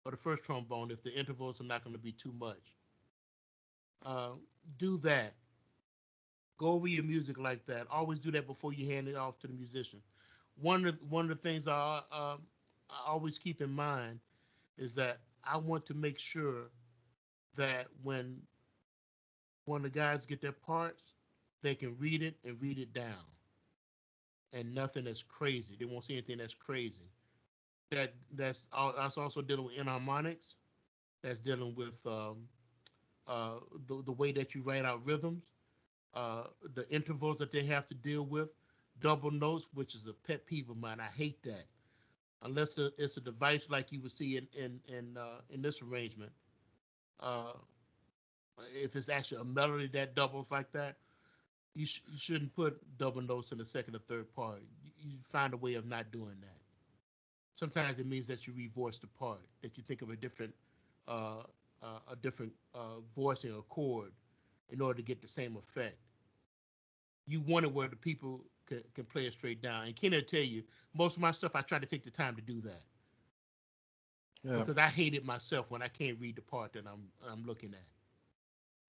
or the first trombone if the intervals are not going to be too much. Do that. Go over your music like that. Always do that before you hand it off to the musician. One of the things I always keep in mind is that I want to make sure that when the guys get their parts, they can read it and read it down. And nothing that's crazy. They won't see anything that's crazy. That's also dealing with enharmonics. That's dealing with the way that you write out rhythms, the intervals that they have to deal with, double notes, which is a pet peeve of mine. I hate that. Unless it's a device like you would see in this arrangement. If it's actually a melody that doubles like that, you shouldn't put double notes in the second or third part. You find a way of not doing that. Sometimes it means that you revoice the part, that you think of a different voicing or chord in order to get the same effect. You want it where the people can play it straight down. And Kenny will tell you, most of my stuff, I try to take the time to do that. Yeah. Because I hate it myself when I can't read the part that I'm looking at.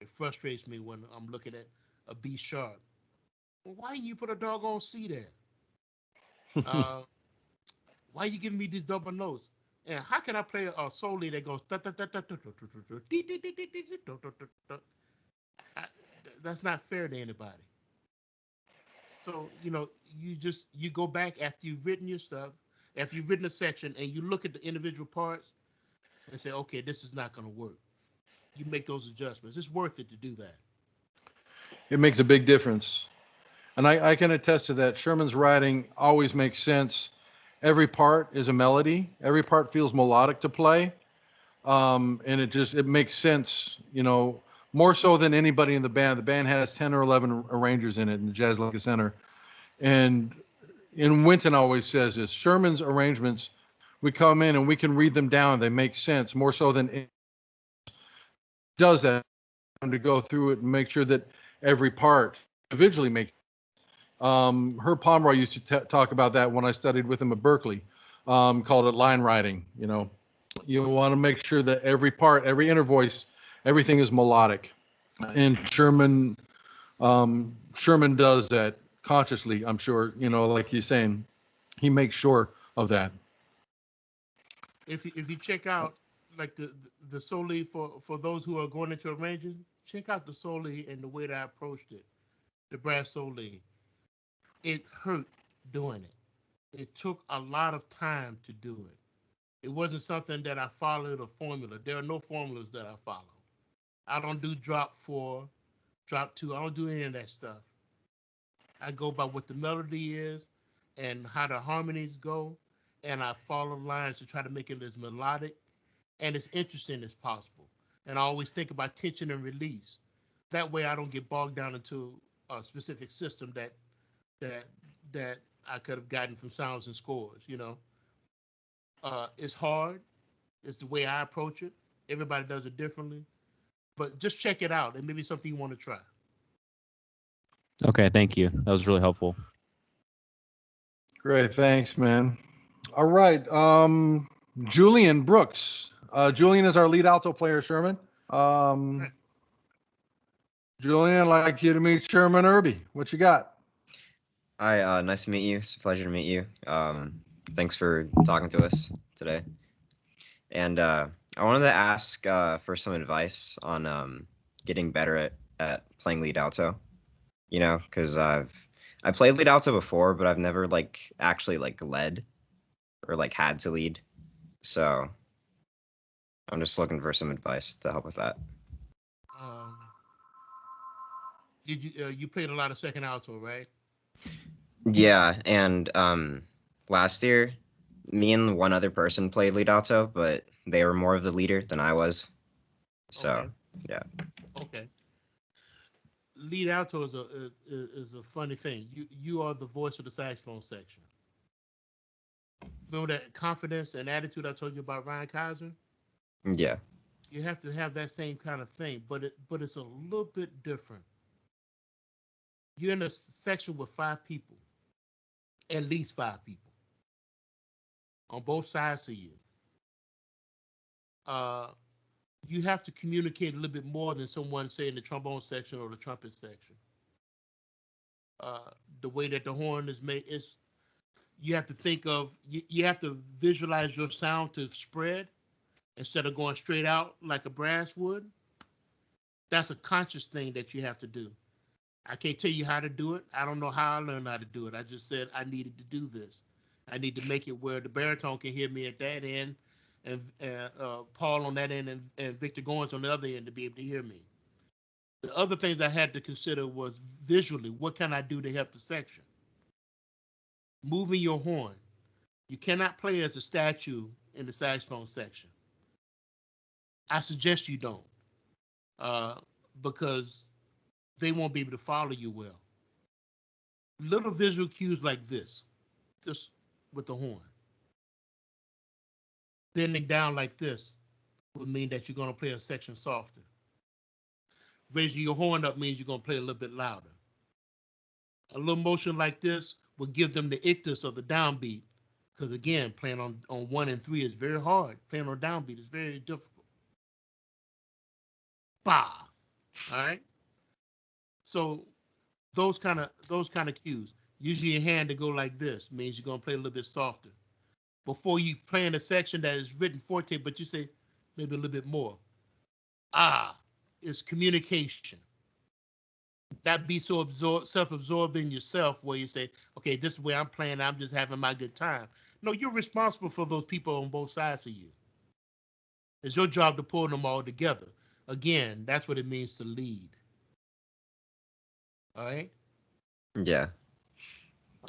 It frustrates me when I'm looking at a B sharp. Well, why you put a doggone C there? Why you giving me these double notes? And how can I play a solely that goes that's not fair to anybody. So, you go back after you've written your stuff, after you've written a section, and you look at the individual parts and say, okay, this is not going to work. You make those adjustments. It's worth it to do that. It makes a big difference. And I can attest to that. Sherman's writing always makes sense. Every part is a melody. Every part feels melodic to play. And it makes sense, more so than anybody in the band. The band has 10 or 11 arrangers in it in the Jazz Lincoln Center. And Winton always says this, Sherman's arrangements, we come in and we can read them down. They make sense more so than it does that, to go through it and make sure that every part individually makes. Herb Pomeroy used to talk about that when I studied with him at Berkeley, called it line writing. You want to make sure that every part, every inner voice, everything is melodic. And Sherman does that consciously, I'm sure, like he's saying, he makes sure of that. If you check out like the soli for those who are going into arranging, check out the soli and the way that I approached it, the brass soli. It hurt doing it. It took a lot of time to do it. It wasn't something that I followed a formula. There are no formulas that I follow. I don't do drop 4, drop 2. I don't do any of that stuff. I go by what the melody is and how the harmonies go, and I follow lines to try to make it as melodic and as interesting as possible. And I always think about tension and release. That way I don't get bogged down into a specific system that I could have gotten from sounds and scores, It's hard. It's the way I approach it. Everybody does it differently. But just check it out. It may be something you want to try. Okay, thank you. That was really helpful. Great, thanks, man. All right, Julian Brooks. Julian is our lead alto player, Sherman. Julian, I'd like you to meet Sherman Irby. What you got? Hi, nice to meet you. It's a pleasure to meet you. Thanks for talking to us today. And I wanted to ask for some advice on getting better at playing lead alto. Because I played lead alto before, but I've never actually led or had to lead. So I'm just looking for some advice to help with that. You played a lot of second alto, right? Yeah, and last year, me and one other person played lead alto, but they were more of the leader than I was. So, Okay. Yeah. Okay. Lead alto is a funny thing. You are the voice of the saxophone section. Remember that confidence and attitude I told you about Ryan Kaiser? Yeah. You have to have that same kind of thing, but it's a little bit different. You're in a section with 5 people, at least 5 people, on both sides of you. You have to communicate a little bit more than someone, say, in the trombone section or the trumpet section. The way that the horn is made is, you have to think of, you have to visualize your sound to spread instead of going straight out like a brass would. That's a conscious thing that you have to do. I can't tell you how to do it. I don't know how I learned how to do it. I just said I needed to do this. I need to make it where the baritone can hear me at that end, and Paul on that end, and Victor Goins on the other end to be able to hear me. The other things I had to consider was visually, what can I do to help the section? Moving your horn. You cannot play as a statue in the saxophone section. I suggest you don't, because they won't be able to follow you well. Little visual cues like this, just with the horn. Bending down like this would mean that you're going to play a section softer. Raising your horn up means you're going to play a little bit louder. A little motion like this will give them the ictus of the downbeat, because again, playing on 1 and 3 is very hard. Playing on downbeat is very difficult. Bah! All right. So those kind of cues. Usually your hand to go like this means you're gonna play a little bit softer. Before you play in a section that is written forte, but you say maybe a little bit more. It's communication. Not be so self-absorbed in yourself where you say, okay, this is where I'm playing, I'm just having my good time. No, you're responsible for those people on both sides of you. It's your job to pull them all together. Again, that's what it means to lead. All right? Yeah.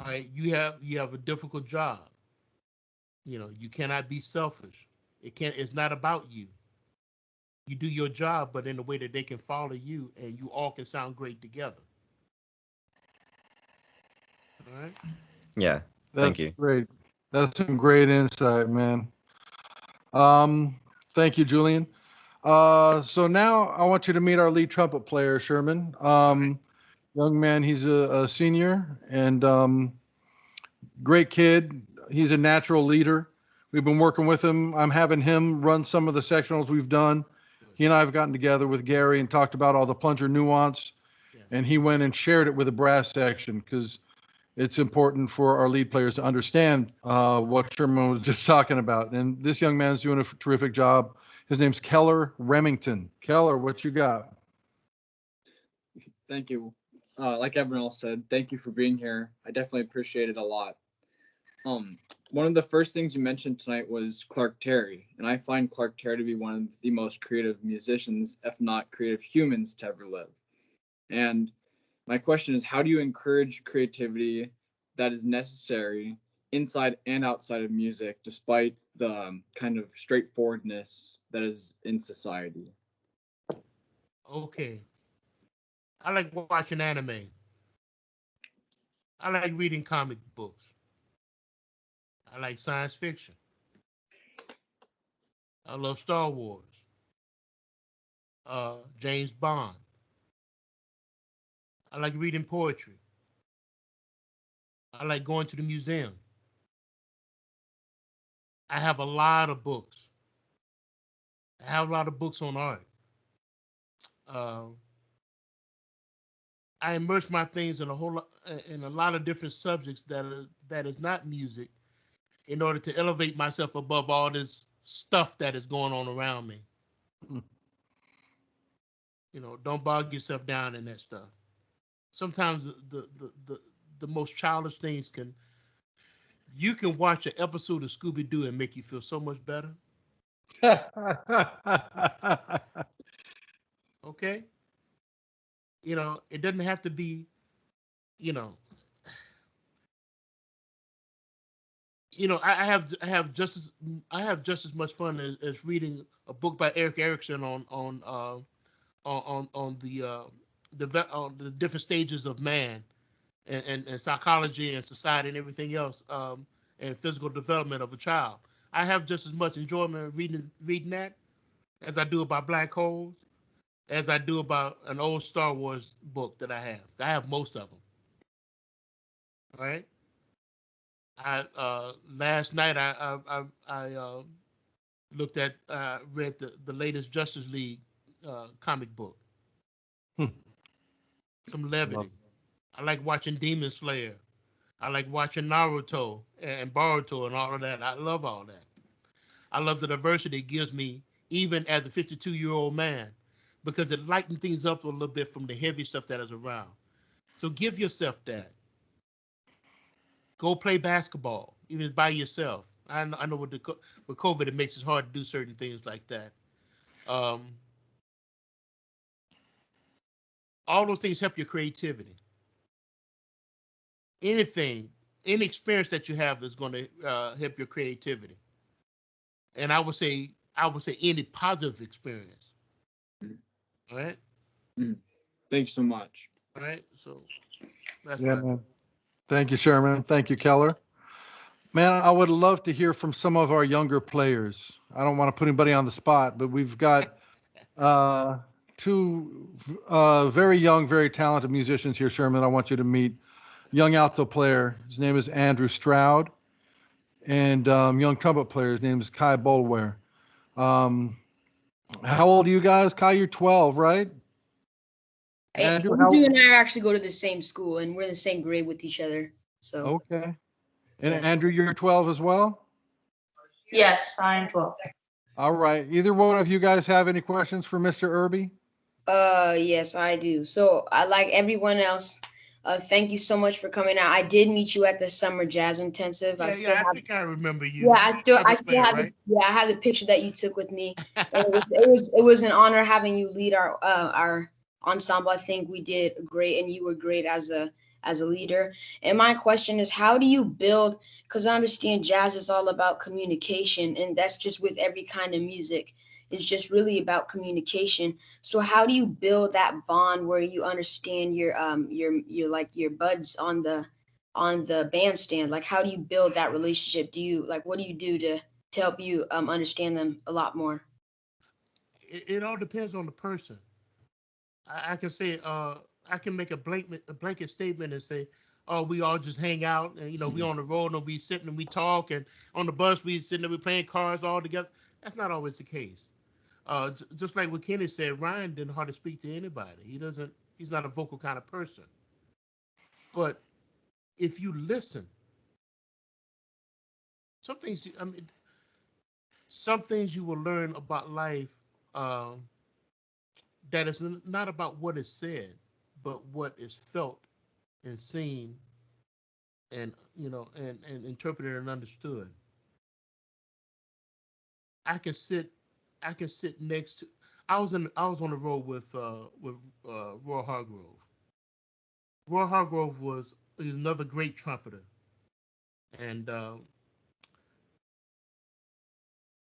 All right, you have a difficult job. You cannot be selfish. It's not about you. You do your job, but in a way that they can follow you and you all can sound great together. All right? Yeah. Thank you. Great. That's some great insight, man. Thank you, Julian. So now I want you to meet our lead trumpet player, Sherman. Young man, he's a senior and great kid. He's a natural leader. We've been working with him. I'm having him run some of the sectionals we've done. He and I have gotten together with Gary and talked about all the plunger nuance, and he went and shared it with the brass section because it's important for our lead players to understand what Sherman was just talking about. And this young man's doing a terrific job. His name's Keller Remington. Keller, what you got? Thank you. Like everyone else said, thank you for being here. I definitely appreciate it a lot. One of the first things you mentioned tonight was Clark Terry, and I find Clark Terry to be one of the most creative musicians, if not creative humans, to ever live. And my question is, how do you encourage creativity that is necessary inside and outside of music, despite the kind of straightforwardness that is in society? Okay. I like watching anime. I like reading comic books. I like science fiction. I love Star Wars. James Bond. I like reading poetry. I like going to the museum. I have a lot of books. I have a lot of books on art. I immerse my things in a lot of different subjects that is not music, in order to elevate myself above all this stuff that is going on around me. Don't bog yourself down in that stuff. Sometimes the most childish things you can watch an episode of Scooby-Doo and make you feel so much better. Okay? It doesn't have to be, I have just as much fun as reading a book by Eric Erickson on the different stages of man and psychology and society and everything else, and physical development of a child. I have just as much enjoyment reading that as I do about black holes, as I do about an old Star Wars book that I have. I have most of them. All right. Last night I read the latest Justice League comic book. Some levity. I like watching Demon Slayer. I like watching Naruto and Boruto and all of that. I love all that. I love the diversity it gives me, even as a 52-year-old man, because it lightens things up a little bit from the heavy stuff that is around. So give yourself that. Go play basketball, even by yourself. I know with COVID, it makes it hard to do certain things like that. All those things help your creativity. Any experience that you have is going to help your creativity. And I would say any positive experience. All right. Thank you so much. All right. So that's man. Thank you, Sherman. Thank you, Keller. Man, I would love to hear from some of our younger players. I don't want to put anybody on the spot, but we've got two very young, very talented musicians here, Sherman. I want you to meet young alto player. His name is Andrew Stroud, and young trumpet player. His name is Kai Bolware. How old are you guys? Kai, you're 12, right? Andrew, Andrew and I actually go to the same school, and we're in the same grade with each other. So Okay. And Yeah. Andrew, you're 12 as well? Yes, I'm 12. All right. Either one of you guys have any questions for Mr. Irby? Yes, I do. So I like everyone else. Thank you so much for coming out. I did meet you at the summer jazz intensive. Yeah, I think I remember you. Yeah, I still Player, have right? I have the picture that you took with me. And it was an honor having you lead our ensemble. I think we did great, and you were great as a leader. And my question is, how do you build? Because I understand jazz is all about communication, and that's just with every kind of music. It's just really about communication. So how do you build that bond where you understand your like your buds on the bandstand? Like, how do you build that relationship? What do you do to help you understand them a lot more? It all depends on the person. I can say I can make a blanket statement and say, oh, we all just hang out and we on the road and we sitting and we talk, and on the bus we sitting there we playing cards all together. That's not always the case. Just like what Kenny said, Ryan didn't hardly speak to anybody. He's not a vocal kind of person. But if you listen, some things you will learn about life that is not about what is said, but what is felt and seen and and interpreted and understood. I can sit next to. I was on the road with Roy Hargrove. Roy Hargrove is another great trumpeter, and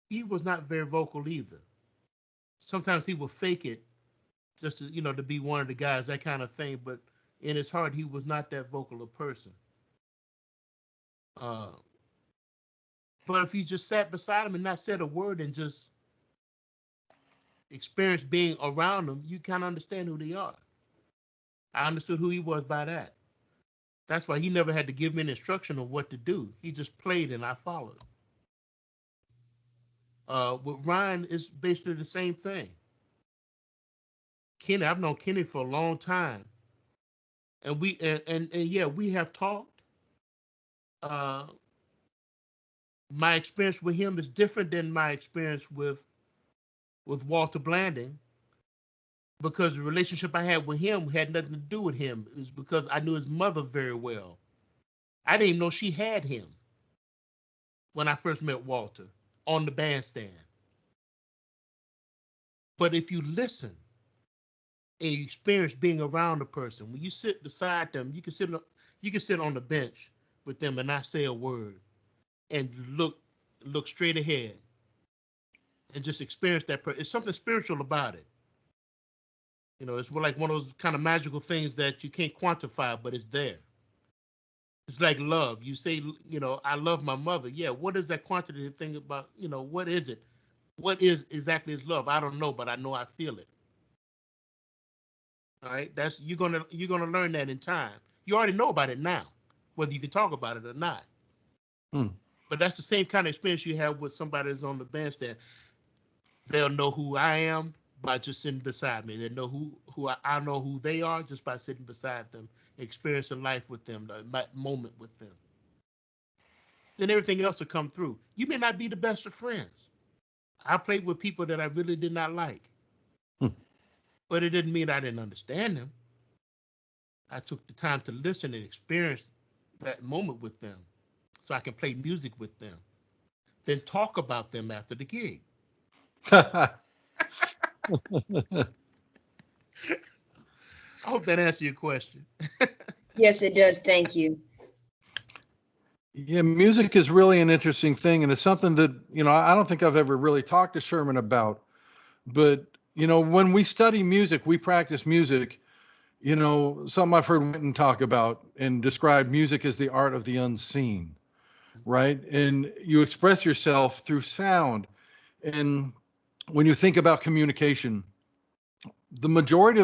he was not very vocal either. Sometimes he would fake it just to be one of the guys, that kind of thing. But in his heart, he was not that vocal a person. But if you just sat beside him and not said a word and just experienced being around them, you kind of understand who they are. I understood who he was by that. That's why he never had to give me an instruction of what to do. He just played and I followed. With Ryan, it's basically the same thing. Kenny, I've known Kenny for a long time, and we have talked. My experience with him is different than my experience with Walter Blanding, because the relationship I had with him had nothing to do with him. It's because I knew his mother very well. I didn't even know she had him when I first met Walter on the bandstand. But if you listen and you experience being around a person, when you sit beside them, you can sit on the bench with them and not say a word and look straight ahead and just experience that person. It's something spiritual about it. It's like one of those kind of magical things that you can't quantify, but it's there. It's like love. You say, I love my mother. Yeah, what is that quantitative thing about, what is it? What is exactly is love? I don't know, but I know I feel it. All right, you're gonna learn that in time. You already know about it now, whether you can talk about it or not. But that's the same kind of experience you have with somebody that's on the bandstand. They'll know who I am by just sitting beside me. They know who I know who they are just by sitting beside them, experiencing life with them, that moment with them. Then everything else will come through. You may not be the best of friends. I played with people that I really did not like. But it didn't mean I didn't understand them. I took the time to listen and experience that moment with them so I can play music with them. Then talk about them after the gig. I hope that answers your question. Yes, it does. Thank you. Yeah, music is really an interesting thing, and it's something that, I don't think I've ever really talked to Sherman about. But, when we study music, we practice music, something I've heard Winton talk about and describe music as the art of the unseen, right? And you express yourself through sound. And when you think about communication, the majority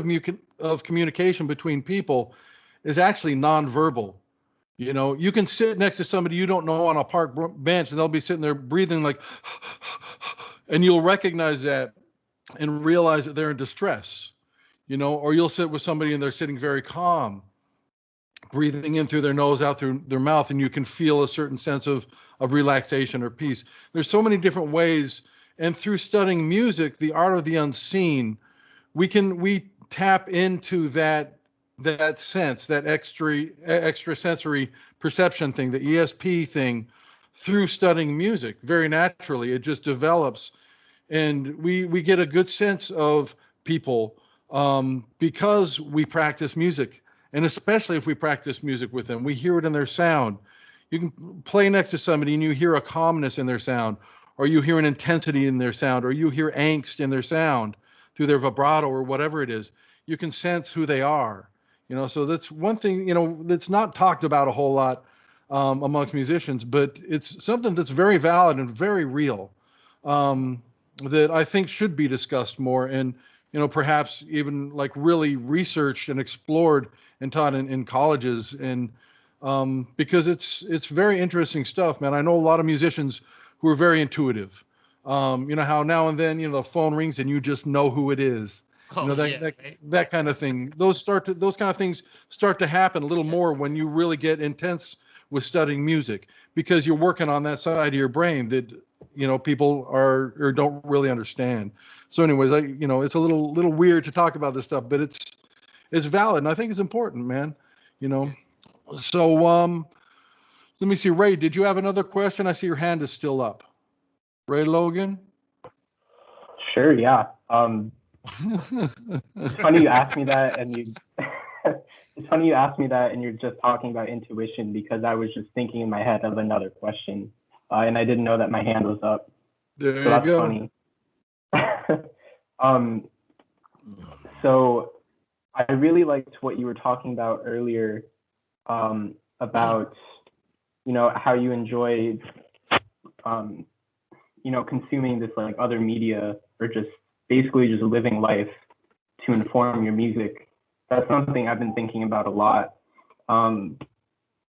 of communication between people is actually nonverbal. You can sit next to somebody you don't know on a park bench, and they'll be sitting there breathing like, and you'll recognize that and realize that they're in distress. or you'll sit with somebody and they're sitting very calm, breathing in through their nose, out through their mouth, and you can feel a certain sense of relaxation or peace. There's so many different ways, and through studying music, the art of the unseen, we tap into that sense, that extrasensory perception thing, the ESP thing, through studying music. Very naturally, it just develops, and we get a good sense of people because we practice music, and especially if we practice music with them, we hear it in their sound. You can play next to somebody and you hear a calmness in their sound, or you hear an intensity in their sound, or you hear angst in their sound through their vibrato or whatever it is. You can sense who they are. So that's one thing, that's not talked about a whole lot amongst musicians, but it's something that's very valid and very real, that I think should be discussed more, and perhaps even like really researched and explored and taught in colleges, and because it's very interesting stuff, man. I know a lot of musicians who are very intuitive. How now and then the phone rings and you just know who it is. Oh, yeah, That kind of thing. Those kind of things start to happen a little more when you really get intense with studying music, because you're working on that side of your brain that people are or don't really understand. So anyways, it's a little weird to talk about this stuff, but it's valid, and I think it's important, man. So let me see, Ray, did you have another question? I see your hand is still up. Ray Logan? Sure, yeah. It's funny you asked me that, and you're just talking about intuition, because I was just thinking in my head of another question, and I didn't know that my hand was up. There so you that's go. Funny. So I really liked what you were talking about earlier, about how you enjoyed consuming this like other media, or just basically just living life to inform your music. That's something I've been thinking about a lot,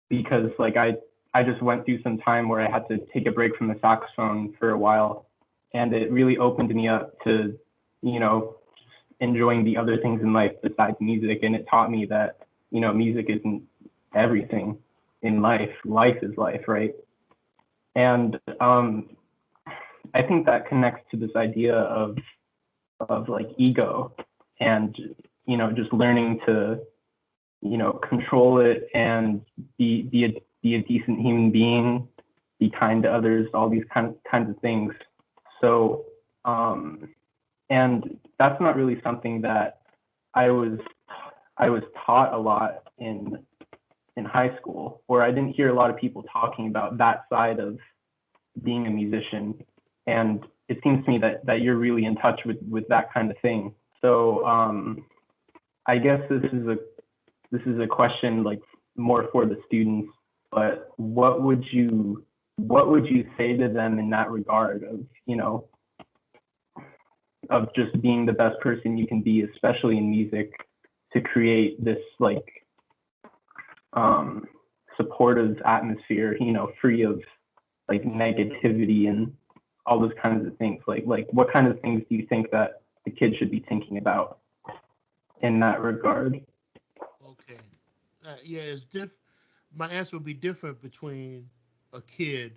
because like I just went through some time where I had to take a break from the saxophone for a while, and it really opened me up to enjoying the other things in life besides music. And it taught me that music isn't everything in life. Life is life, right? And I think that connects to this idea of like ego, and just learning to control it, and be a decent human being, be kind to others, all these kinds of things. So and that's not really something that I was taught a lot in high school, or I didn't hear a lot of people talking about that side of being a musician. And it seems to me that you're really in touch with that kind of thing. So I guess this is a question like more for the students, but what would you say to them in that regard of just being the best person you can be, especially in music, to create this like supportive atmosphere, free of like negativity and all those kinds of things. Like what kind of things do you think that the kids should be thinking about in that regard? Okay. Yeah, it's my answer would be different between a kid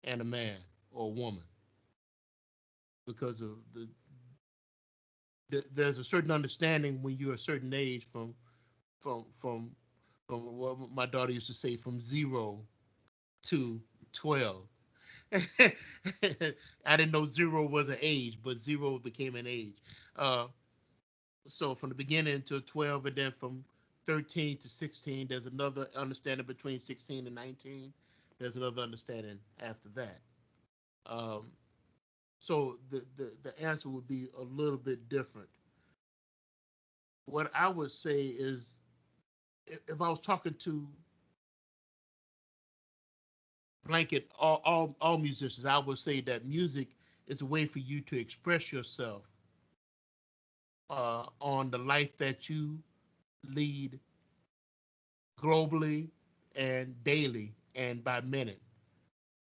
and a man or a woman, because of there's a certain understanding when you're a certain age from what my daughter used to say, from 0 to 12. I didn't know 0 was an age, but 0 became an age. So from the beginning to 12, and then from 13 to 16, there's another understanding. Between 16 and 19, there's another understanding after that. So the answer would be a little bit different. What I would say is, if I was talking to blanket all musicians, I would say that music is a way for you to express yourself on the life that you lead globally and daily and by minute.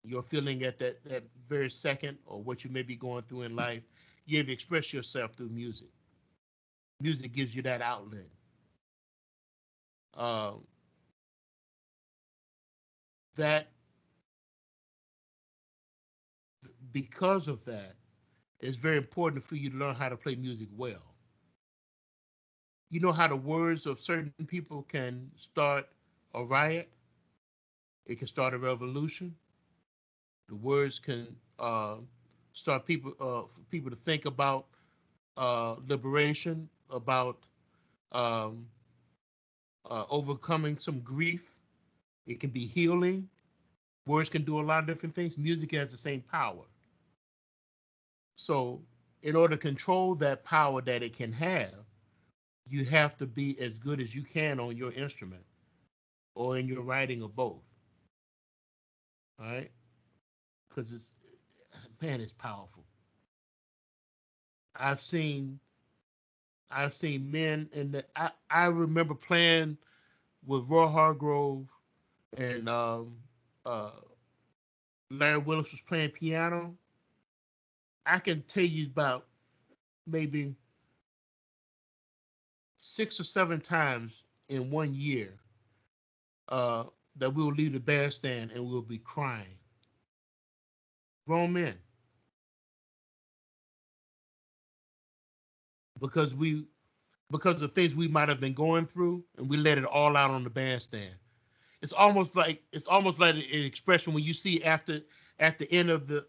You're feeling at that very second, or what you may be going through in life, you have to express yourself through music. Music gives you that outlet. That because of that, it's very important for you to learn how to play music well. You know how the words of certain people can start a riot? It can start a revolution. The words can start people to think about liberation, about overcoming some grief. It can be healing. Words can do a lot of different things. Music has the same power. So in order to control that power that it can have, you have to be as good as you can on your instrument or in your writing or both. All right? Because it's powerful. I've seen men I remember playing with Roy Hargrove and Larry Willis was playing piano. I can tell you about maybe 6 or 7 times in 1 year that we'll leave the bandstand and we'll be crying. Grown men. Because of things we might have been going through, and we let it all out on the bandstand. It's almost like an expression when you see at the end of the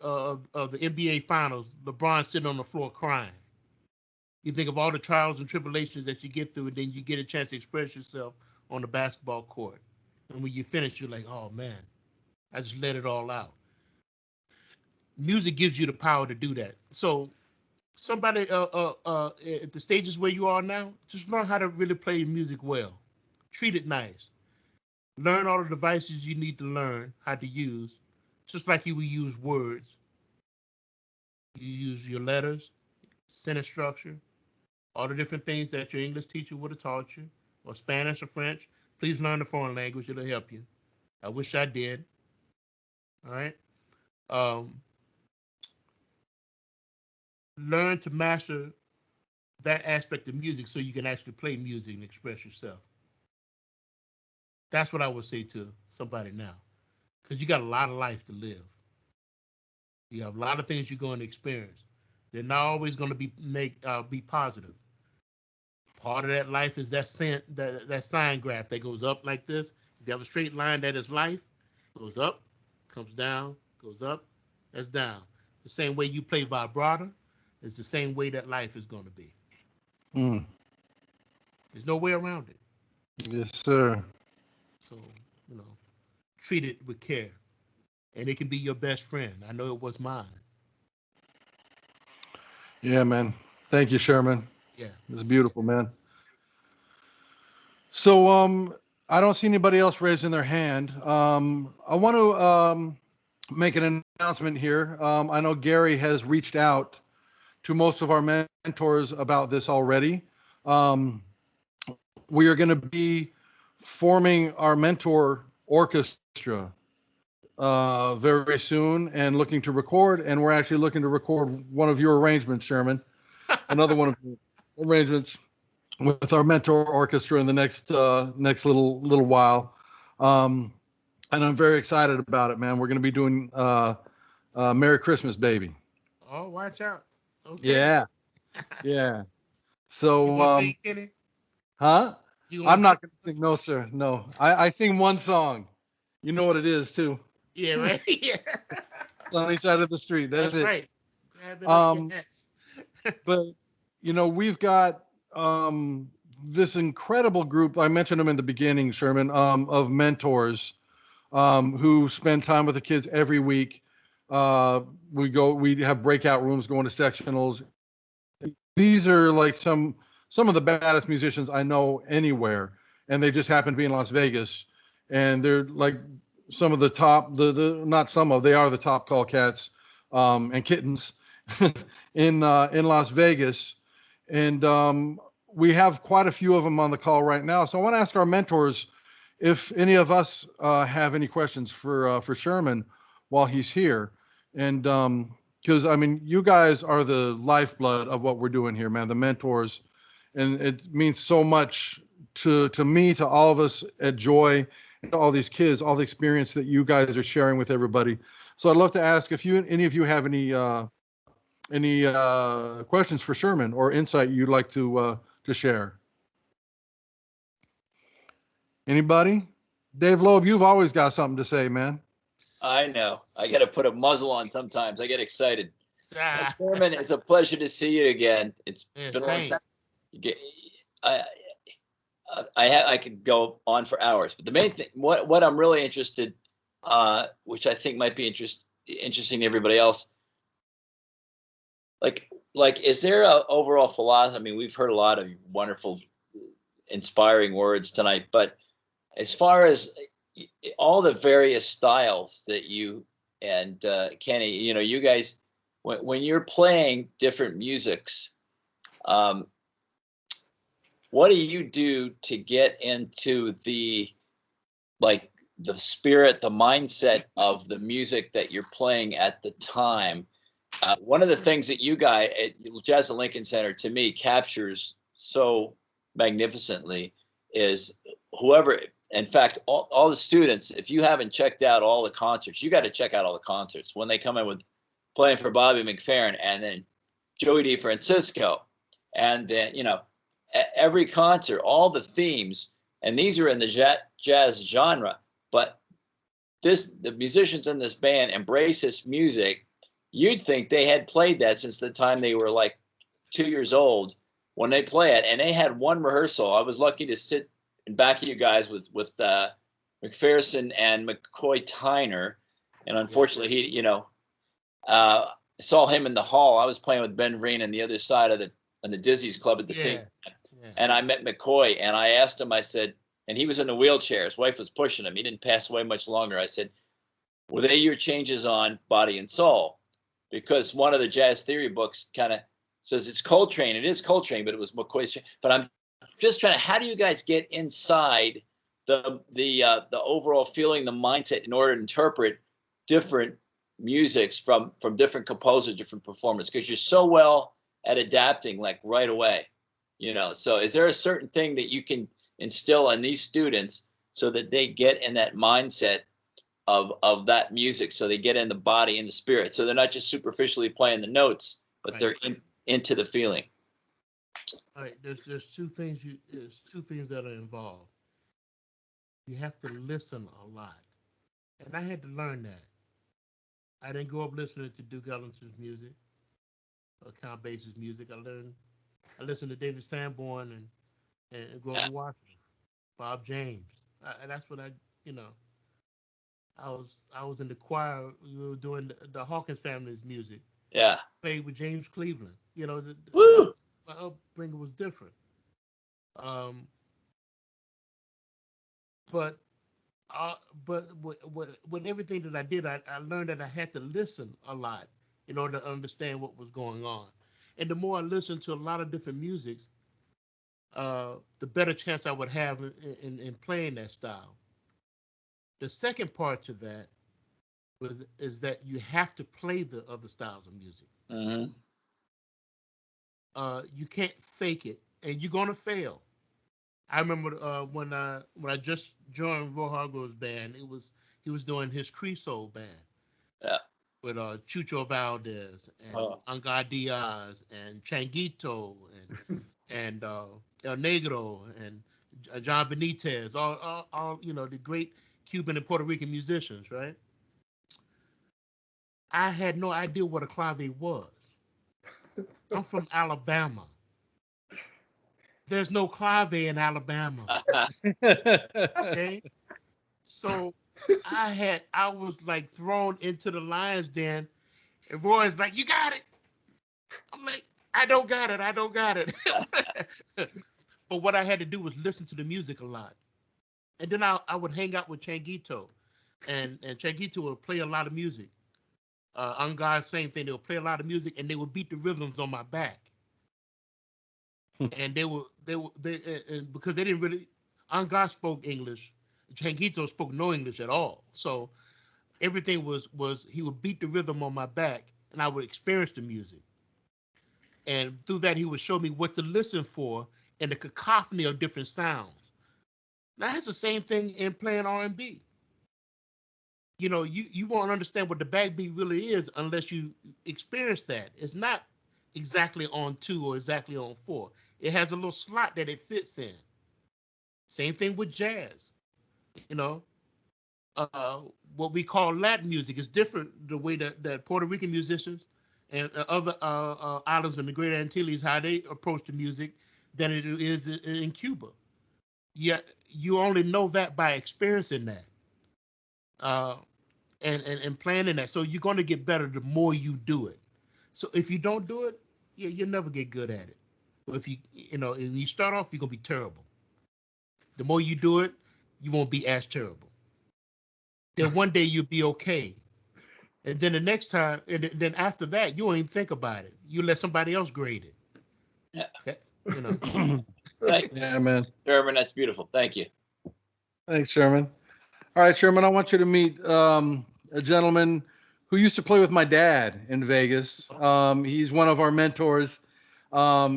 NBA Finals, LeBron sitting on the floor crying. You think of all the trials and tribulations that you get through, and then you get a chance to express yourself on the basketball court. And when you finish, you're like, oh man, I just let it all out. Music gives you the power to do that. So somebody at the stages where you are now, just learn how to really play music well. Treat it nice. Learn all the devices you need to learn how to use, just like you would use words. You use your letters, sentence structure, all the different things that your English teacher would have taught you, or Spanish or French. Please learn the foreign language. It'll help you. I wish I did. All right. Learn to master that aspect of music so you can actually play music and express yourself. That's what I would say to somebody now, because you got a lot of life to live. You have a lot of things you're going to experience. They're not always going to be positive. Part of that life is that sine graph that goes up like this. If you have a straight line, that is life. Goes up, comes down, goes up, that's down. The same way you play vibrato, it's the same way that life is going to be. There's no way around it. Yes, sir. So, treat it with care. And it can be your best friend. I know it was mine. Yeah, man. Thank you, Sherman. Yeah. It's beautiful, man. So, I don't see anybody else raising their hand. I want to make an announcement here. I know Gary has reached out to most of our mentors about this already. We are going to be forming our mentor orchestra very soon and looking to record. And we're actually looking to record one of your arrangements, Sherman. Another one of the arrangements with our mentor orchestra in the next little while. And I'm very excited about it, man. We're going to be doing Merry Christmas, Baby. Oh, watch out. Okay. Yeah. Yeah. So, you want to sing, Kenny? Huh? I'm not going to sing. No, sir. No. I sing one song. You know what it is, too. Yeah, right? Yeah. Sunny Side of the Street. That's it. Right. But, we've got this incredible group. I mentioned them in the beginning, Sherman, of mentors who spend time with the kids every week. We have breakout rooms going to sectionals. These are like some of the baddest musicians I know anywhere, and they just happen to be in Las Vegas, and they're like some of the top, they are the top call cats and kittens in Las Vegas, and we have quite a few of them on the call right now. So I want to ask our mentors if any of us have any questions for Sherman while he's here, and because you guys are the lifeblood of what we're doing here, man. The mentors, and it means so much to me, to all of us at Joy, and to all these kids, all the experience that you guys are sharing with everybody. So I'd love to ask if any of you have any questions for Sherman or insight you'd like to share. Anybody? Dave Loeb, you've always got something to say, man. I know. I got to put a muzzle on sometimes. I get excited. Sherman, it's a pleasure to see you again. It's been a long time. I could go on for hours, but the main thing, what I'm really interested, which I think might be interesting to everybody else, like, is there a overall philosophy? I mean, we've heard a lot of wonderful, inspiring words tonight, but as far as all the various styles that you and Kenny, you guys, when you're playing different musics, what do you do to get into the spirit, the mindset of the music that you're playing at the time? One of the things that you guys at Jazz at Lincoln Center, to me, captures so magnificently is whoever, in fact, all the students, if you haven't checked out all the concerts, you got to check out all the concerts when they come in with playing for Bobby McFerrin and then Joey DeFrancisco. And then, every concert, all the themes, and these are in the jazz genre, but the musicians in this band embrace this music. You'd think they had played that since the time they were like 2 years old when they play it. And they had one rehearsal. I was lucky to sit in back of you guys with McPherson and McCoy Tyner. And unfortunately, he, I saw him in the hall. I was playing with Ben Vereen on the other side of the Dizzy's Club at the same time. And I met McCoy and I asked him, I said, and he was in a wheelchair. His wife was pushing him. He didn't pass away much longer. I said, were they your changes on Body and Soul? Because one of the jazz theory books kind of says it's Coltrane. It is Coltrane, but it was McCoy's. But I'm just trying to, how do you guys get inside the overall feeling, the mindset in order to interpret different musics from different composers, different performers? Because you're so well at adapting like right away, So is there a certain thing that you can instill in these students so that they get in that mindset of that music, so they get in the body and the spirit, so they're not just superficially playing the notes, but they're into the feeling? All right, there's two things that are involved. You have to listen a lot, and I had to learn that. I didn't grow up listening to Duke Ellington's music or Count Basie's music. I listened to David Sanborn and Grover Washington, Bob James. That's what I was in the choir. We were doing the Hawkins family's music. Yeah. Played with James Cleveland. My upbringing was different. But with everything that I did, I learned that I had to listen a lot in order to understand what was going on. And the more I listened to a lot of different musics, the better chance I would have in playing that style. The second part to that is that you have to play the other styles of music. Mm-hmm. You can't fake it, and you're gonna fail. I remember when I just joined Roy Hargrove's band, he was doing his Creosote band. Yeah. With Chucho Valdez and Angar Diaz and Changuito and El Negro and John Benitez, all the great Cuban and Puerto Rican musicians, right? I had no idea what a clave was. I'm from Alabama. There's no clave in Alabama. Okay? So I was like thrown into the lion's den, and Roy's like, "You got it." I'm like, "I don't got it. But what I had to do was listen to the music a lot. And then I would hang out with Changuito, and Changuito would play a lot of music. Angar, same thing. They would play a lot of music, and they would beat the rhythms on my back. And they because they didn't really, Angar spoke English, Changuito spoke no English at all. So everything was he would beat the rhythm on my back, and I would experience the music. And through that, he would show me what to listen for and the cacophony of different sounds. Now that's the same thing in playing R&B. You know, you won't understand what the backbeat really is unless you experience that. It's not exactly on 2 or exactly on 4. It has a little slot that it fits in. Same thing with jazz. You know, what we call Latin music is different the way that Puerto Rican musicians and other islands in the Great Antilles, how they approach the music than it is in Cuba. Yet you only know that by experiencing that and playing in that. So you're going to get better the more you do it. So if you don't do it, yeah, you'll never get good at it. But if you start off, you're going to be terrible. The more you do it, you won't be as terrible. Then one day you'll be okay. And then the next time, and then after that, you won't even think about it. You let somebody else grade it. Yeah. Okay? You know. Yeah, man. Sherman, that's beautiful. Thank you. Thanks, Sherman. All right, Sherman, I want you to meet a gentleman who used to play with my dad in Vegas. He's one of our mentors.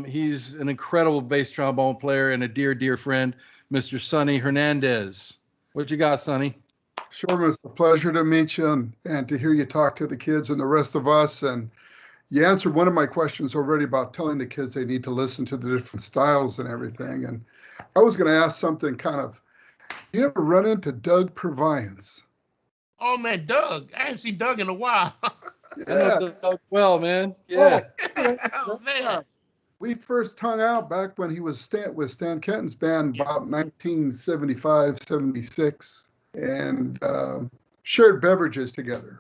He's an incredible bass trombone player and a dear, dear friend, Mr. Sonny Hernandez. What you got, Sonny? Sherman, it's a pleasure to meet you and to hear you talk to the kids and the rest of us. And you answered one of my questions already about telling the kids they need to listen to the different styles and everything. And I was going to ask something kind of, you ever run into Doug Purviance? Oh, man, Doug. I haven't seen Doug in a while. I know Doug well, man. Yeah. Oh, man. We first hung out back when he was with Stan Kenton's band about 1975, 76, and shared beverages together.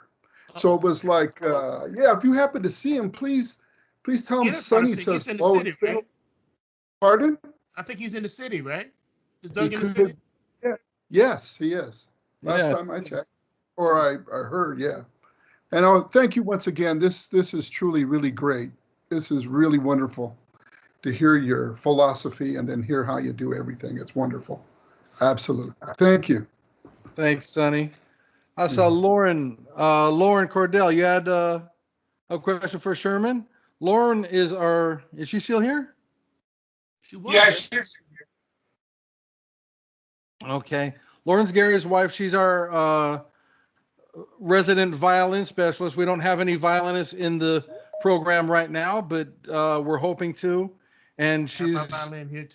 So it was like, yeah, if you happen to see him, please tell him Sonny says hello. City, right? Pardon? I think he's in the city, right? Is Doug in the city? Yeah. Yes, he is. Last Yeah. time I checked, or I heard, yeah. And thank you once again. This is truly, really great. This is really wonderful to hear your philosophy and then hear how you do everything. It's wonderful. Absolutely. Thank you. Thanks, Sonny. I saw Lauren Cordell. You had a question for Sherman? Lauren is she still here? She was. Yeah, she's Okay. Lauren's Gary's wife. She's our resident violin specialist. We don't have any violinists in the program right now, but we're hoping to. And she's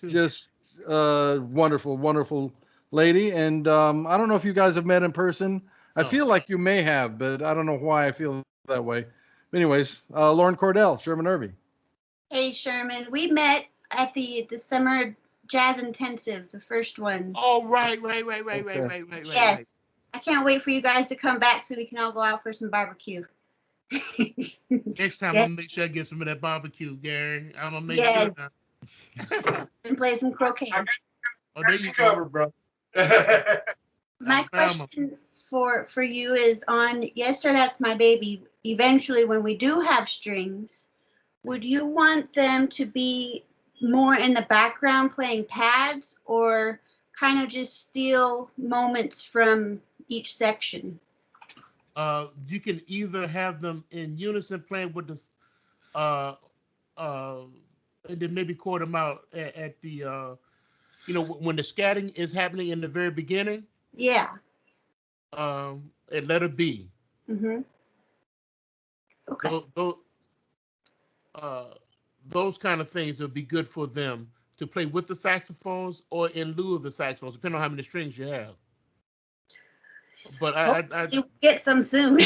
just wonderful, wonderful lady. And I don't know if you guys have met in person. I feel like you may have, but I don't know why I feel that way. Anyways, Lauren Cordell, Sherman Irby. Hey, Sherman. We met at the summer jazz intensive, the first one. Oh, right. Yes. I can't wait for you guys to come back so we can all go out for some barbecue. Next time, I'm gonna make sure I get some of that barbecue, Gary. I'm gonna make sure. And play some croquet. Oh, there you go, bro. My question for you is on Yes Sir, That's My Baby. Eventually, when we do have strings, would you want them to be more in the background playing pads, or kind of just steal moments from each section? You can either have them in unison playing with the, and then maybe chord them out at the, when the scatting is happening in the very beginning. Yeah. And let it be. Mm-hmm. Okay. Those kind of things would be good for them to play with the saxophones or in lieu of the saxophones, depending on how many strings you have. But I you get some soon.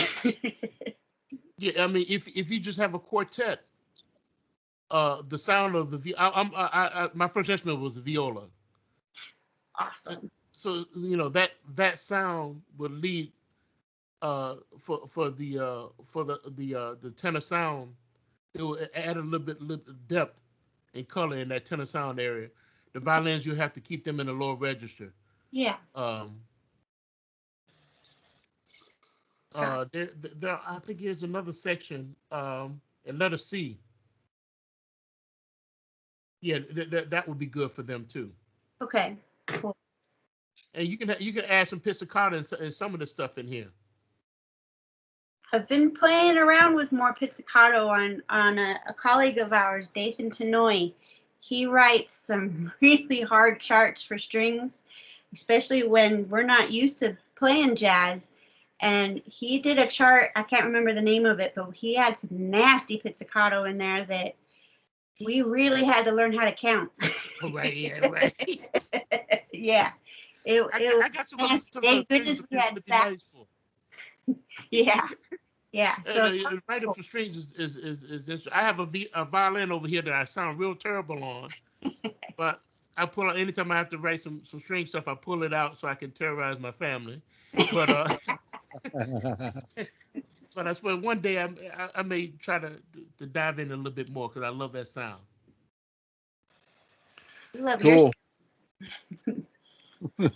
Yeah, I mean, if you just have a quartet, the sound of the my first instrument was the viola. Awesome. So that sound would lead for the tenor sound. It will add a little bit of depth and color in that tenor sound area. The violins, you have to keep them in the lower register. Yeah. There, I think there's another section, in letter C. Yeah, that would be good for them too. Okay. Cool. And you can add some pizzicato and some of the stuff in here. I've been playing around with more pizzicato on a colleague of ours, Dathan Tenoy. he writes some really hard charts for strings, especially when we're not used to playing jazz. And he did a chart, I can't remember the name of it, but he had some nasty pizzicato in there that we really had to learn how to count. Oh, right, yeah, right. Yeah. I got some other nasty. Thank goodness we had sax. nice for. Yeah. Yeah. So Writing for strings is interesting. I have a violin over here that I sound real terrible on, but I pull out anytime I have to write some string stuff. I pull it out so I can terrorize my family. But but I swear one day I may try to dive in a little bit more because I love that sound. we love Cool. your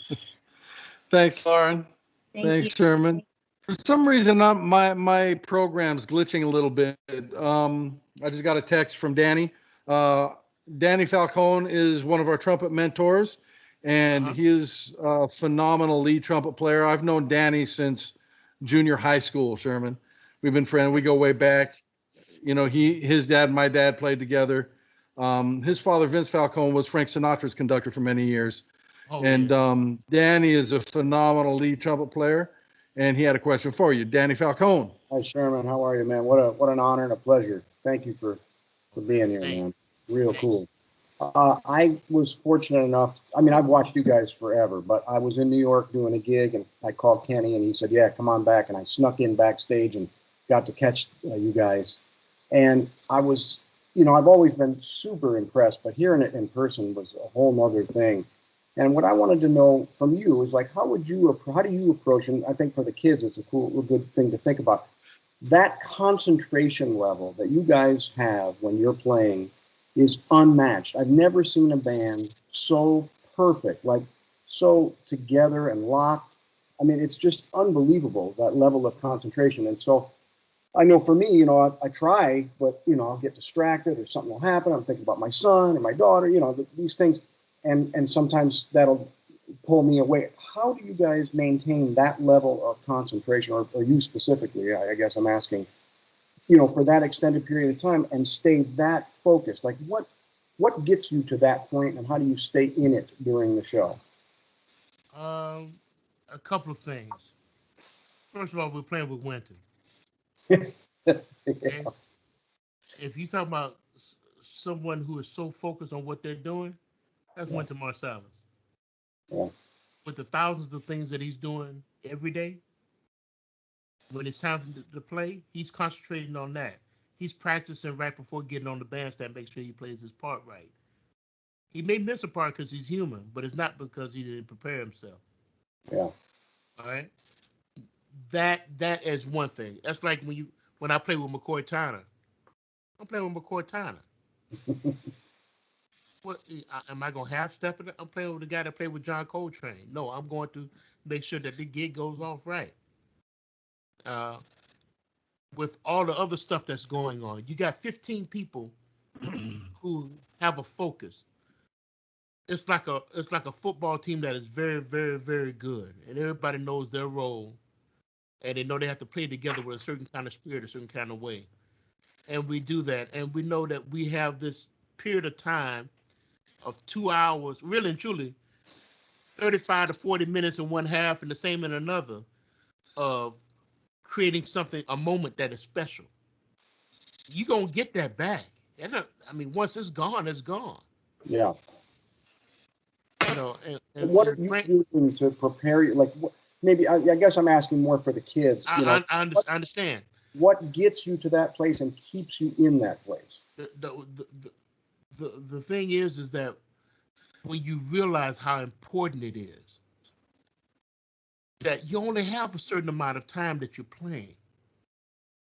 Thanks, Lauren. Thank Thanks, you. Sherman. For some reason, my program's glitching a little bit. I just got a text from Danny. Danny Falcone is one of our trumpet mentors, and he is a phenomenal lead trumpet player. I've known Danny since junior high school, Sherman. We've been friends. We go way back. You know, his dad and my dad played together. His father, Vince Falcone, was Frank Sinatra's conductor for many years. Oh, and yeah. Danny is a phenomenal lead trumpet player, and he had a question for you. Danny Falcone. Hi, Sherman. How are you, man? What an honor and a pleasure. Thank you for being here, man. Real cool. I was fortunate enough. I mean, I've watched you guys forever, but I was in New York doing a gig, and I called Kenny, and he said, "Yeah, come on back." And I snuck in backstage and got to catch you guys. And I was, you know, I've always been super impressed, but hearing it in person was a whole nother thing. And what I wanted to know from you is like, how do you approach, and I think for the kids, it's a good thing to think about, that concentration level that you guys have when you're playing is unmatched. I've never seen a band so perfect, like so together and locked. I mean, it's just unbelievable, that level of concentration. And so I know for me, you know, I try, but, you know, I'll get distracted or something will happen. I'm thinking about my son or my daughter, you know, these things. And sometimes that'll pull me away. How do you guys maintain that level of concentration, or you specifically, I guess I'm asking, you know, for that extended period of time and stay that focused? Like what gets you to that point, and how do you stay in it during the show? A couple of things. First of all, we're playing with Winton. Okay? If you talk about someone who is so focused on what they're doing, that's Winton Marsalis. Yeah. With the thousands of things that he's doing every day, when it's time to play, he's concentrating on that. He's practicing right before getting on the bandstand, make sure he plays his part right. He may miss a part because he's human, but it's not because he didn't prepare himself. Yeah. All right. That is one thing. That's like when I play with McCoy Tyner. I'm playing with McCoy Tyner. What am I gonna half step it? I'm playing with the guy that played with John Coltrane. No, I'm going to make sure that the gig goes off right. With all the other stuff that's going on, you got 15 people who have a focus. It's like a football team that is very, very, very good, and everybody knows their role, and they know they have to play together with a certain kind of spirit, a certain kind of way. And we do that, and we know that we have this period of time of 2 hours, really and truly, 35 to 40 minutes in one half and the same in another, of creating something, a moment that is special. You're going to get that back. And I mean, once it's gone, it's gone. Yeah. You know, and what are you doing to prepare you? Like, maybe I guess I'm asking more for the kids. You know, I understand. What gets you to that place and keeps you in that place? The thing is that when you realize how important it is, that you only have a certain amount of time that you're playing.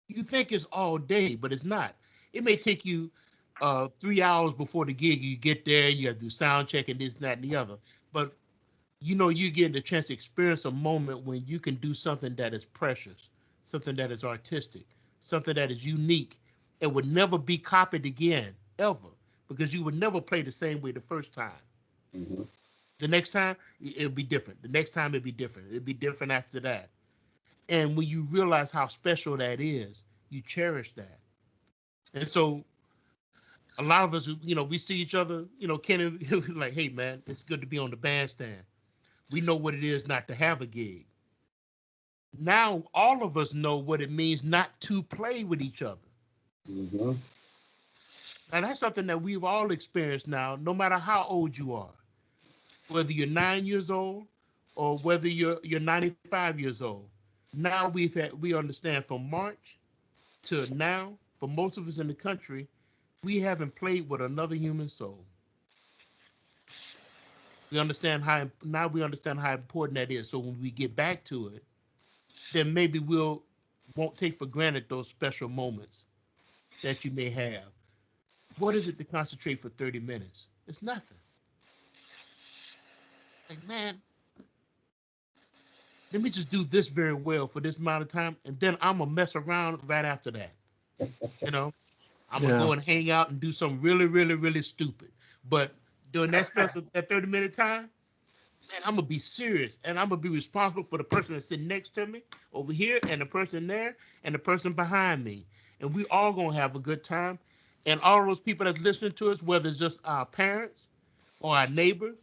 You think it's all day, but it's not. It may take you 3 hours before the gig. You get there, you have to do sound check and this, and that, and the other. But you know, you get the chance to experience a moment when you can do something that is precious, something that is artistic, something that is unique, and would never be copied again, ever, because you would never play the same way the first time. Mm-hmm. The next time, it'll be different. The next time, it'll be different. It'll be different after that. And when you realize how special that is, you cherish that. And so A lot of us, we see each other, Kenny, like, hey, man, it's good to be on the bandstand. We know what it is not to have a gig. Now, all of us know what it means not to play with each other. Mm-hmm. And that's something that we've all experienced now, no matter how old you are. Whether you're 9 years old or whether you're 95 years old. Now we understand from March to now, for most of us in the country, we haven't played with another human soul. We understand how important that is. So when we get back to it, then maybe won't take for granted those special moments that you may have. What is it to concentrate for 30 minutes? It's nothing. Like, man, let me just do this very well for this amount of time, and then I'm gonna mess around right after that. I'm gonna go and hang out and do something really, really, really stupid. But during that 30-minute time, man, I'm gonna be serious, and I'm gonna be responsible for the person that's sitting next to me over here, and the person there, and the person behind me, and we all gonna have a good time. And all those people that's listening to us, whether it's just our parents, or our neighbors,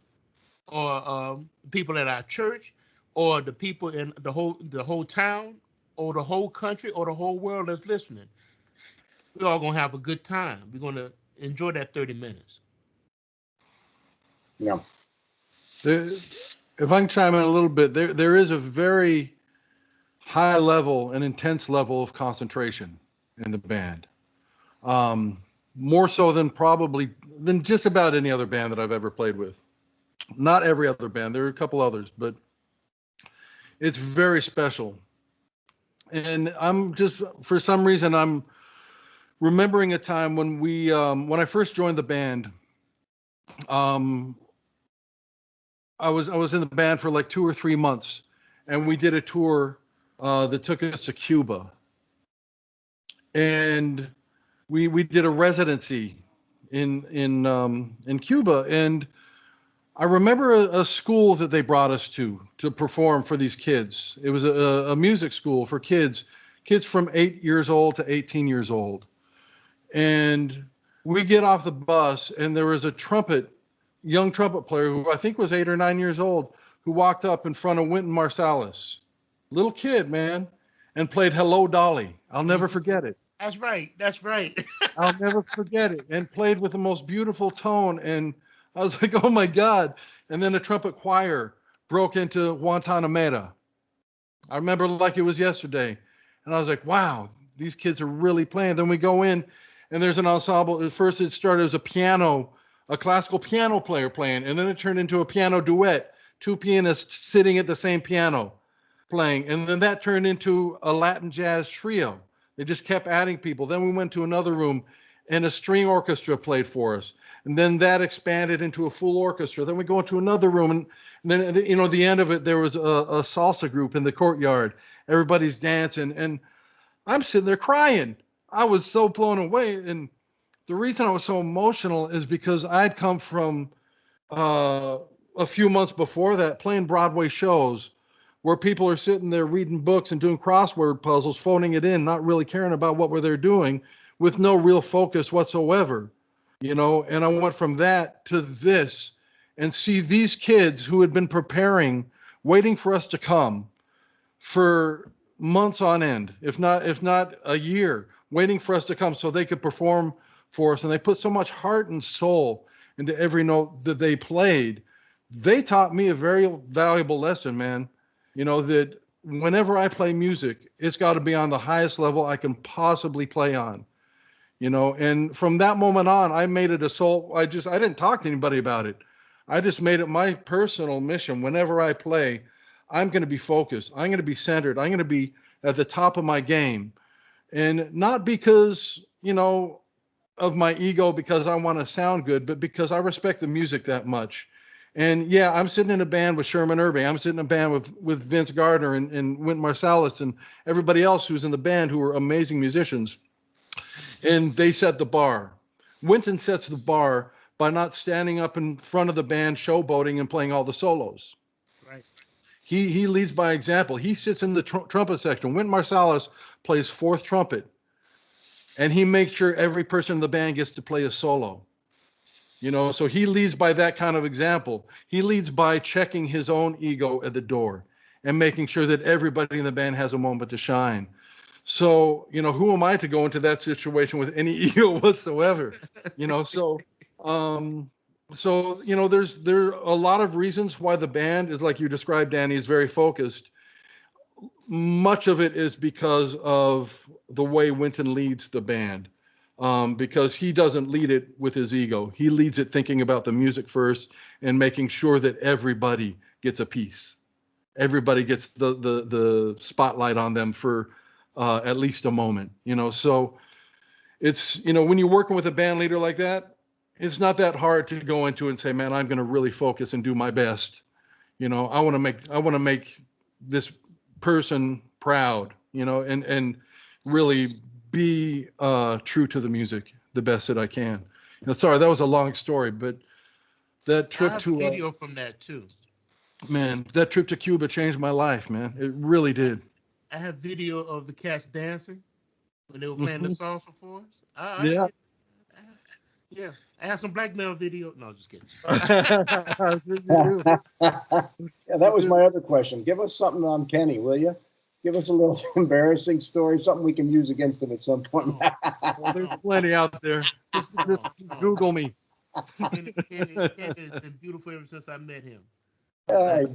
or people at our church, or the people in the whole town, or the whole country, or the whole world that's listening, we're all gonna have a good time. We're gonna enjoy that 30 minutes. Yeah. If I can chime in a little bit, there is a very high level and intense level of concentration in the band. More so than just about any other band that I've ever played with. Not every other band. There are a couple others, but it's very special. And for some reason, I'm remembering a time when when I first joined the band, I was in the band for like 2 or 3 months, and we did a tour that took us to Cuba. And we did a residency in Cuba, and I remember a school that they brought us to perform for these kids. It was a music school for kids from 8 years old to 18 years old. And we get off the bus, and there was a young trumpet player who I think was 8 or 9 years old, who walked up in front of Wynton Marsalis, little kid, man, and played Hello, Dolly. I'll never forget it. That's right. That's right. I'll never forget it. And played with the most beautiful tone. And I was like, oh my God. And then the trumpet choir broke into Guantanamera. I remember like it was yesterday. And I was like, wow, these kids are really playing. Then we go in, and there's an ensemble. At first it started as a classical piano player playing. And then it turned into a piano duet, 2 pianists sitting at the same piano playing. And then that turned into a Latin jazz trio. They just kept adding people. Then we went to another room, and a string orchestra played for us. And then that expanded into a full orchestra. Then we go into another room, and then, the end of it, there was a salsa group in the courtyard. Everybody's dancing, and I'm sitting there crying. I was so blown away. And the reason I was so emotional is because I'd come from a few months before that playing Broadway shows where people are sitting there reading books and doing crossword puzzles, phoning it in, not really caring about what they're doing, with no real focus whatsoever, And I went from that to this, and see these kids who had been preparing, waiting for us to come for months on end, if not a year, waiting for us to come so they could perform for us. And they put so much heart and soul into every note that they played. They taught me a very valuable lesson, man. That whenever I play music, it's got to be on the highest level I can possibly play on. And from that moment on, I made it I didn't talk to anybody about it. I just made it my personal mission. Whenever I play, I'm going to be focused. I'm going to be centered. I'm going to be at the top of my game. And not because, of my ego, because I want to sound good, but because I respect the music that much. And yeah, I'm sitting in a band with Sherman Irby. I'm sitting in a band with Vince Gardner and Wynton Marsalis and everybody else who's in the band who are amazing musicians. And they set the bar. Wynton sets the bar by not standing up in front of the band showboating and playing all the solos. Right. He leads by example. He sits in the trumpet section. Wynton Marsalis plays fourth trumpet. and he makes sure every person in the band gets to play a solo. You know, so he leads by that kind of example. He leads by checking his own ego at the door and making sure that everybody in the band has a moment to shine. So, you know, who am I to go into that situation with any ego whatsoever? You know, so you know, there are a lot of reasons why the band is, like you described, Danny, is very focused. Much of it is because of the way Wynton leads the band. Because he doesn't lead it with his ego. He leads it thinking about the music first and making sure that everybody gets a piece. Everybody gets the spotlight on them for at least a moment. You know, so it's, you know, when you're working with a band leader like that, it's not that hard to go into and say, man, I'm going to really focus and do my best. You know, I want to make this person proud. You know, and really be true to the music the best that I can. You know, sorry, that was a long story, but that trip I have to video from that too. man, that trip to Cuba changed my life, man. It really did. I have video of the cats dancing when they were playing the salsa for us. Yeah. Yeah, I have some blackmail video. No, just kidding. Yeah, that was my other question. Give us something on Kenny, will you? Give us a little embarrassing story, something we can use against him at some point. Well, there's plenty out there. Just Google me. Kenny has been beautiful ever since I met him. I'm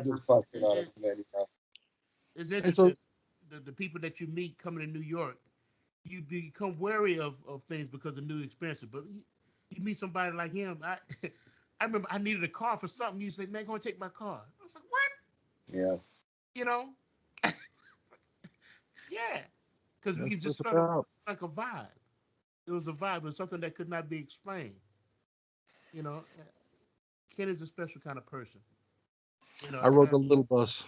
just busting on it, man. It's interesting. The people that you meet coming to New York, you become wary of things because of new experiences. But you meet somebody like him. I remember I needed a car for something. You say, man, go and take my car. I was like, what? Yeah. You know? Yeah. Because we That's just what it's felt about. like a vibe. It was a vibe. It was something that could not be explained. You know? Ken is a special kind of person. You know, I rode the little bus.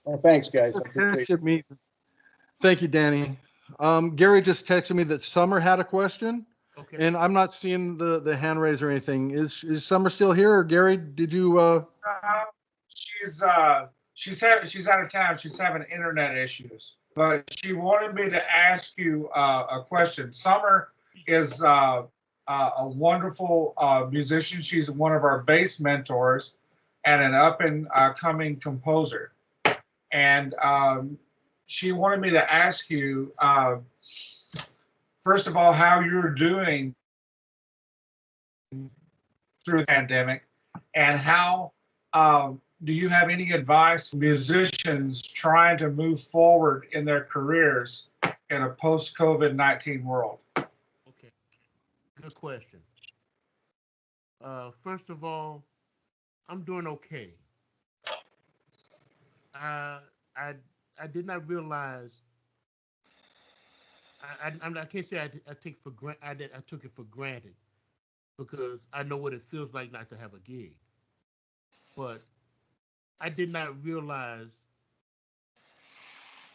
Well, thanks, guys. Just texted me. Thank you, Danny. Gary just texted me that Summer had a question. Okay. And I'm not seeing the hand raise or anything. Is Summer still here, or Gary? Did you? She's out of town. She's having internet issues, but she wanted me to ask you a question. Summer is a wonderful musician. She's one of our bass mentors and an up and coming composer. And she wanted me to ask you, first of all, how you're doing through the pandemic, and how do you have any advice for musicians trying to move forward in their careers in a post-COVID-19 world? Okay, good question. First of all, I'm doing okay. I did not realize. I can't say I take for granted. I took it for granted because I know what it feels like not to have a gig. But I did not realize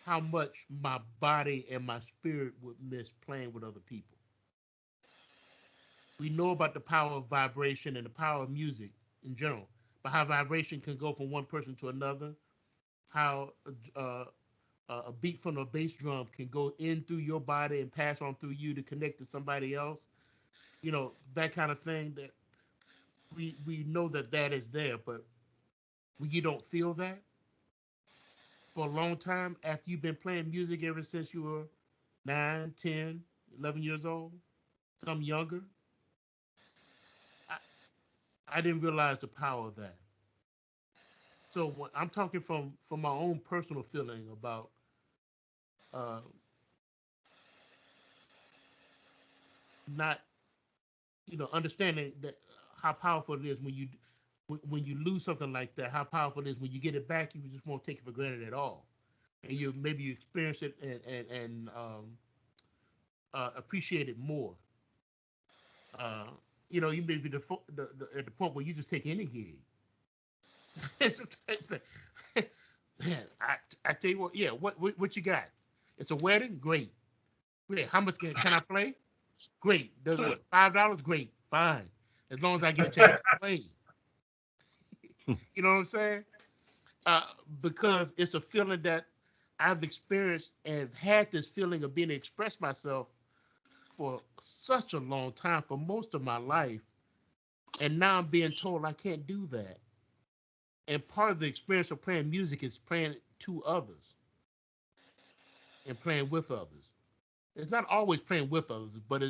how much my body and my spirit would miss playing with other people. We know about the power of vibration and the power of music in general, but how vibration can go from one person to another, how a beat from a bass drum can go in through your body and pass on through you to connect to somebody else. You know, that kind of thing, that we know that is there, but when you don't feel that for a long time, after you've been playing music ever since you were 9, 10, 11 years old, some younger, I didn't realize the power of that. So when I'm talking from my own personal feeling about not, understanding that how powerful it is when you lose something like that. How powerful it is when you get it back. You just won't take it for granted at all, and you experience it and appreciate it more. You may be at the point where you just take any gig. Man, I tell you what, yeah, what you got? It's a wedding? Great. How much can I play? Great. Does what? $5? Great. Fine. As long as I get a chance to play. You know what I'm saying? Because it's a feeling that I've experienced and had this feeling of being able to express myself for such a long time, for most of my life. And now I'm being told I can't do that. And part of the experience of playing music is playing to others and playing with others. It's not always playing with others, but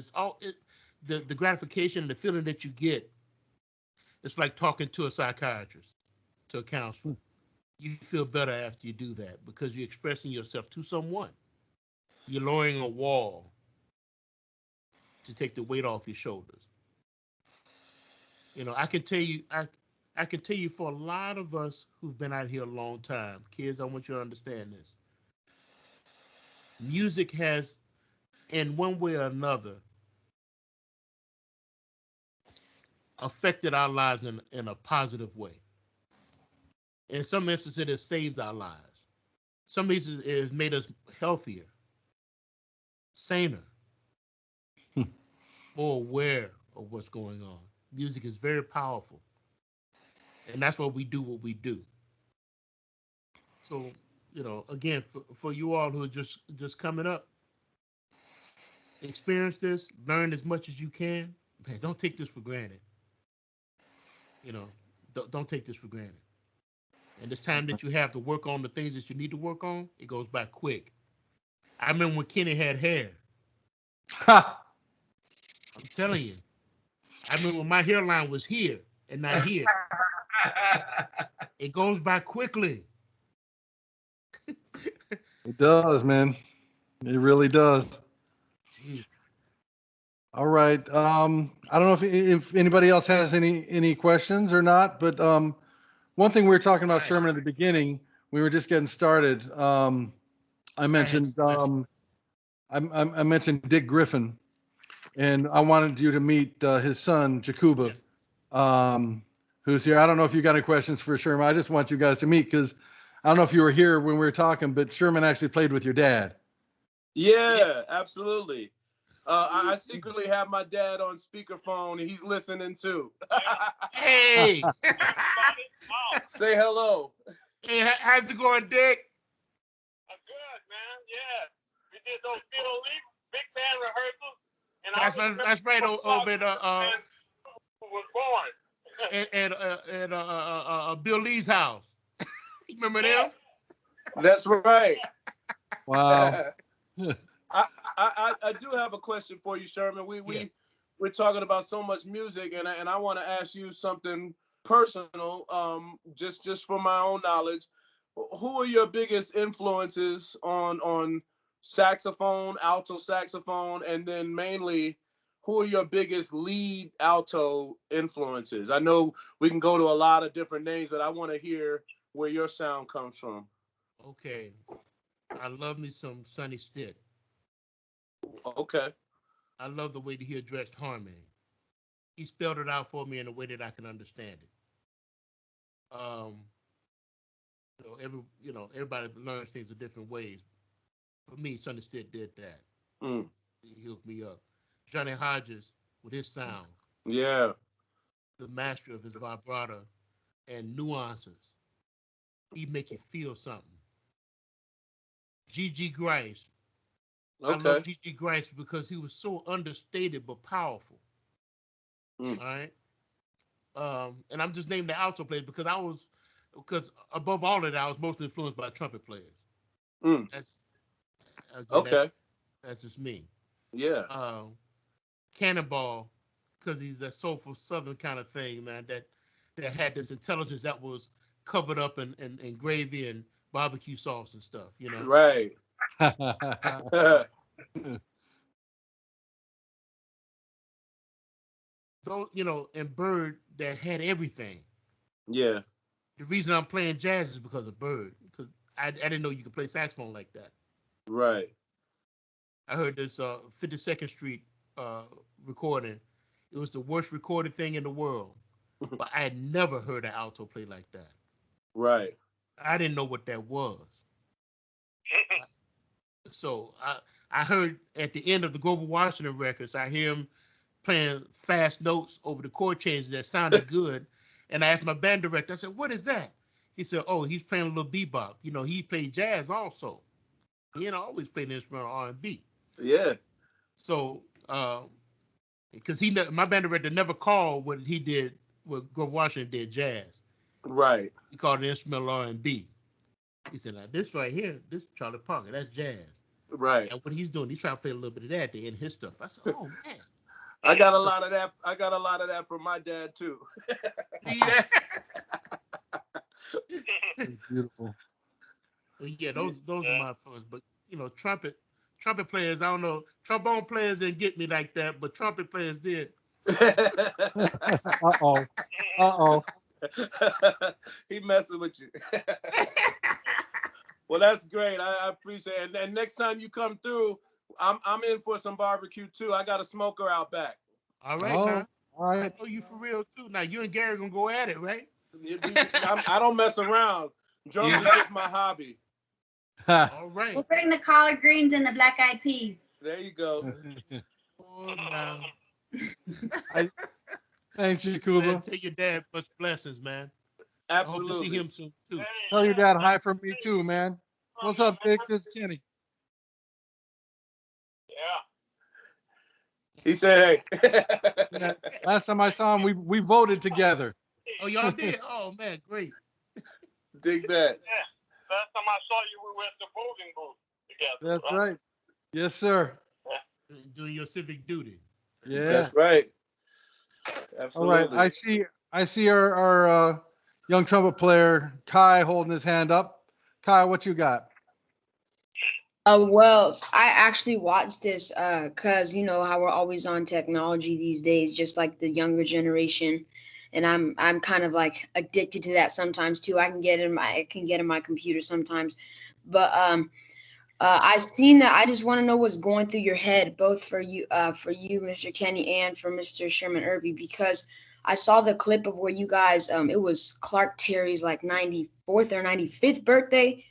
the gratification and the feeling that you get. It's like talking to a psychiatrist, to a counselor. You feel better after you do that because you're expressing yourself to someone. You're lowering a wall to take the weight off your shoulders. You know, I can tell you for a lot of us who've been out here a long time, kids, I want you to understand this. Music has, in one way or another, affected our lives in a positive way. In some instances, it has saved our lives. Some instances, it has made us healthier, saner, more aware of what's going on. Music is very powerful. And that's why we do what we do. So, you know, again, for you all who are just coming up, experience this, learn as much as you can. Man, don't take this for granted. You know, don't take this for granted. And this time that you have to work on the things that you need to work on, it goes by quick. I remember when Kenny had hair. I'm telling you. I remember when my hairline was here and not here. It goes by quickly. It does, man. It really does. Gee. All right. I don't know if anybody else has any questions or not, but one thing we were talking about, Sherman, at the beginning, we were just getting started. I mentioned I mentioned Dick Griffin, and I wanted you to meet his son, Jakuba, who's here. I don't know if you got any questions for Sherman. I just want you guys to meet because I don't know if you were here when we were talking, but Sherman actually played with your dad. Yeah, absolutely. I secretly have my dad on speakerphone and he's listening too. Hey! Say hello. Hey, how's it going, Dick? Good, man. Yeah. We did those big band rehearsals. And That's right over at was born. at Bill Lee's house. You remember them? That's right. Wow. I do have a question for you, Sherman. We're talking about so much music, and I want to ask you something personal, just for my own knowledge. Who are your biggest influences on saxophone, alto saxophone, and then mainly, who are your biggest lead alto influences? I know we can go to a lot of different names, but I want to hear where your sound comes from. Okay. I love me some Sonny Stitt. Okay. I love the way that he addressed harmony. He spelled it out for me in a way that I can understand it. Everybody learns things in different ways. For me, Sonny Stitt did that. He hooked me up. Johnny Hodges with his sound. Yeah. The master of his vibrato and nuances. He'd make you feel something. G.G. Grice. Okay. I love G.G. Grice because he was so understated but powerful. All right. And I'm just naming the alto players because above all of that, I was mostly influenced by trumpet players. That's just me. Yeah. Cannonball, because he's that soulful southern kind of thing, man, that had this intelligence that was covered up in gravy and barbecue sauce and stuff, you know? Right. Those, and Bird that had everything. Yeah. The reason I'm playing jazz is because of Bird, because I didn't know you could play saxophone like that. Right. I heard this 52nd Street recording. It was the worst recorded thing in the world, but I had never heard an alto play like that. Right. I didn't know what that was. So I heard at the end of the Grover Washington records, I hear him playing fast notes over the chord changes that sounded good. And I asked my band director, I said, what is that? He said, oh, he's playing a little bebop. He played jazz also. He had always played instrumental R&B. Yeah. So, because my band director never called what he did, what Grover Washington did, jazz. Right. He called it instrumental R&B. He said, now this right here, this Charlie Parker, that's jazz. Right. And what he's doing, he's trying to play a little bit of that to end his stuff. I said, oh man. I got a lot of that. I got a lot of that from my dad too. See that? Beautiful. Well, yeah, those are my first. But trumpet players, I don't know. Trombone players didn't get me like that, but trumpet players did. Uh-oh. Uh-oh. He messing with you. Well, that's great. I appreciate it. And next time you come through, I'm in for some barbecue too. I got a smoker out back. All right, now. All right. I know you for real too. Now you and Gary gonna go at it, right? I don't mess around. Drums is just my hobby. All right. We'll bring the collard greens and the black eyed peas. There you go. Oh, no. Thanks, Jakuba. Man, tell your dad much blessings, man. Absolutely. I hope to see him soon too. Tell your dad hi from me too, man. What's up, Dick? This is Kenny. He said, hey. Yeah, last time I saw him, we voted together. Oh, y'all did? Oh, man, great. Dig that. Yeah. Last time I saw you, we were at the voting booth together. That's right. Yes, sir. Doing your civic duty. Yeah. That's right. All Absolutely. right. I see our young trumpet player Kai holding his hand up. Kai, what you got? Well, I actually watched this because you know how we're always on technology these days, just like the younger generation, and I'm kind of like addicted to that sometimes too. I can get in my computer sometimes, but I've seen that. I just want to know what's going through your head, both for you, Mr. Kenny, and for Mr. Sherman Irby, because I saw the clip of where you guys, it was Clark Terry's like 94th or 95th birthday.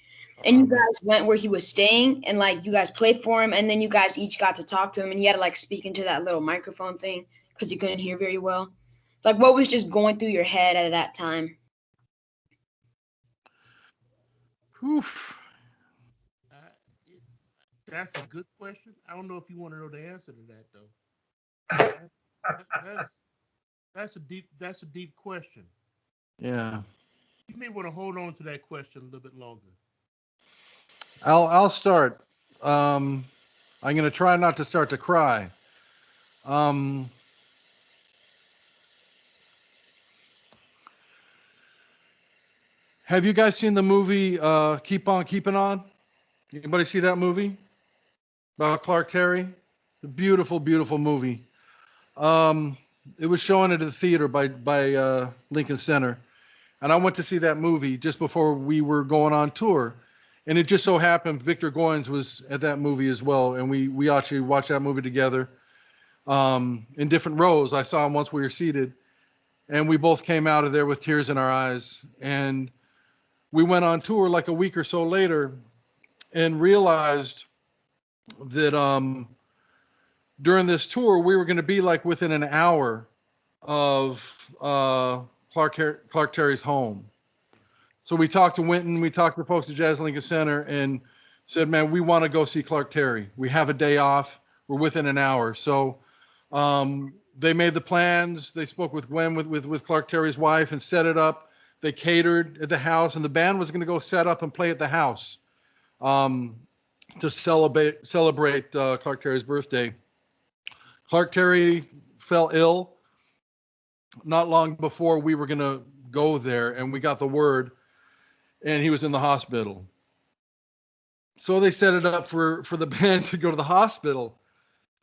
And you guys went where he was staying and like you guys played for him. And then you guys each got to talk to him and you had to like speak into that little microphone thing because you couldn't hear very well. Like what was just going through your head at that time? Oof. That's a good question. I don't know if you want to know the answer to that though. That's a deep question. Yeah. You may want to hold on to that question a little bit longer. I'll start. I'm gonna try not to start to cry. Have you guys seen the movie Keep On Keeping On? Anybody see that movie about Clark Terry? A beautiful, beautiful movie. It was shown at the theater by Lincoln Center, and I went to see that movie just before we were going on tour. And it just so happened Victor Goins was at that movie as well, and we actually watched that movie together in different rows. I saw him once we were seated, and we both came out of there with tears in our eyes. And we went on tour like a week or so later and realized that during this tour, we were going to be like within an hour of Clark Terry's home. So we talked to Winton, we talked to folks at Jazz Lincoln Center and said, man, we want to go see Clark Terry. We have a day off. We're within an hour. So they made the plans. They spoke with Gwen, with Clark Terry's wife, and set it up. They catered at the house, and the band was going to go set up and play at the house to celebrate Clark Terry's birthday. Clark Terry fell ill not long before we were going to go there, and we got the word, and he was in the hospital. So they set it up for the band to go to the hospital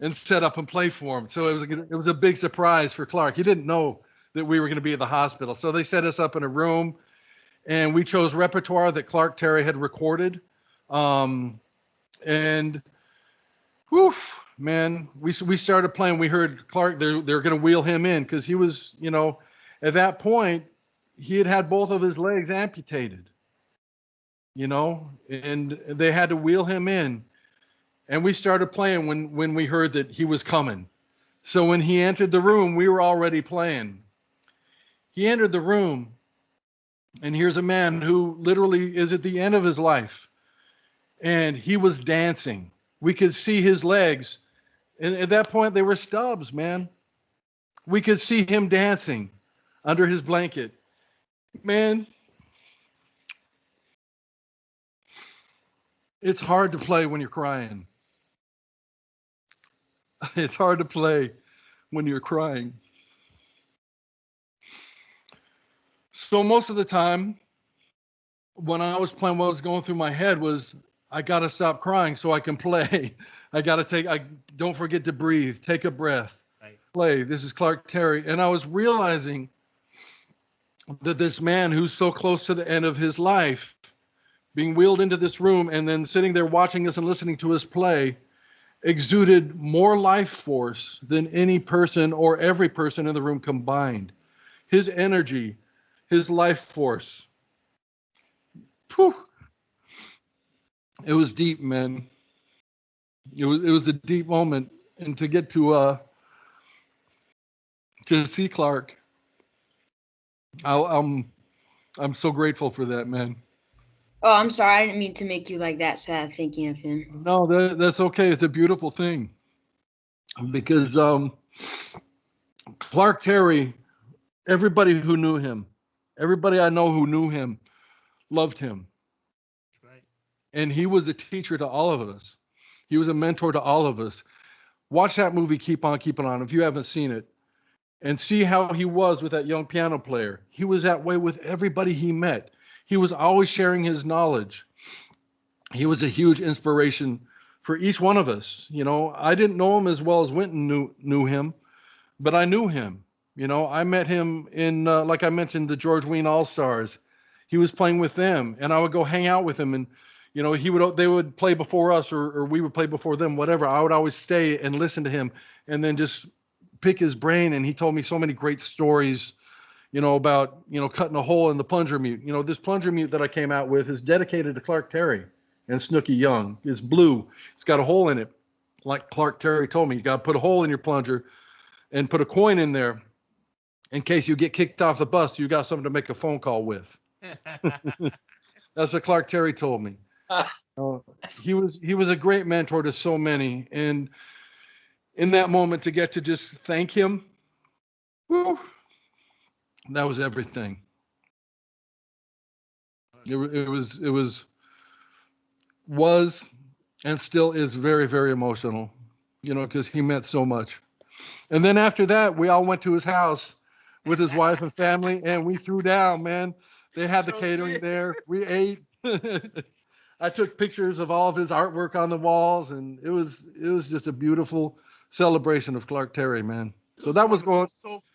and set up and play for him. So it was a big surprise for Clark. He didn't know that we were going to be at the hospital. So they set us up in a room, and we chose repertoire that Clark Terry had recorded. And woof, man, we started playing. We heard Clark, they're going to wheel him in because he was, at that point, he had both of his legs amputated, and they had to wheel him in. And we started playing when we heard that he was coming. So when he entered the room, we were already playing. He entered the room, and here's a man who literally is at the end of his life. and he was dancing. We could see his legs. And at that point, they were stubs, man. We could see him dancing under his blanket. Man, it's hard to play when you're crying. It's hard to play when you're crying. So most of the time, when I was playing, what was going through my head was, I got to stop crying so I can play. Don't forget to breathe, take a breath, play. This is Clark Terry. And I was realizing that this man who's so close to the end of his life, being wheeled into this room and then sitting there watching us and listening to us play, exuded more life force than any person or every person in the room combined. His energy, his life force. Whew. It was deep, man. It was a deep moment, and to get to see Clark, I'm so grateful for that, man. Oh, I'm sorry. I didn't mean to make you like that sad thinking of him. No, that's okay. It's a beautiful thing, because Clark Terry, everybody who knew him, everybody I know who knew him, loved him. Right. And he was a teacher to all of us. He was a mentor to all of us. Watch that movie, Keep On Keeping On, if you haven't seen it, and see how he was with that young piano player. He was that way with everybody he met. He was always sharing his knowledge. He was a huge inspiration for each one of us. You know, I didn't know him as well as Winton knew him, but I knew him. You know, I met him in, like I mentioned, the George Wein All-Stars. He was playing with them, and I would go hang out with him, and you know, they would play before us, or we would play before them, whatever. I would always stay and listen to him, and then just pick his brain. And he told me so many great stories, you know, about, you know, cutting a hole in the plunger mute. You know, this plunger mute that I came out with is dedicated to Clark Terry and Snooky Young. It's blue. It's got a hole in it. Like Clark Terry told me, you got to put a hole in your plunger and put a coin in there in case you get kicked off the bus. You got something to make a phone call with. That's what Clark Terry told me. He was a great mentor to so many, and in that moment to get to just thank him, whew, that was everything. It was and still is very, very emotional, you know, because he meant so much. And then after that, we all went to his house with his wife and family, and we threw down, man. They had the catering there. We ate. I took pictures of all of his artwork on the walls, and it was just a beautiful celebration of Clark Terry, man. So that was going.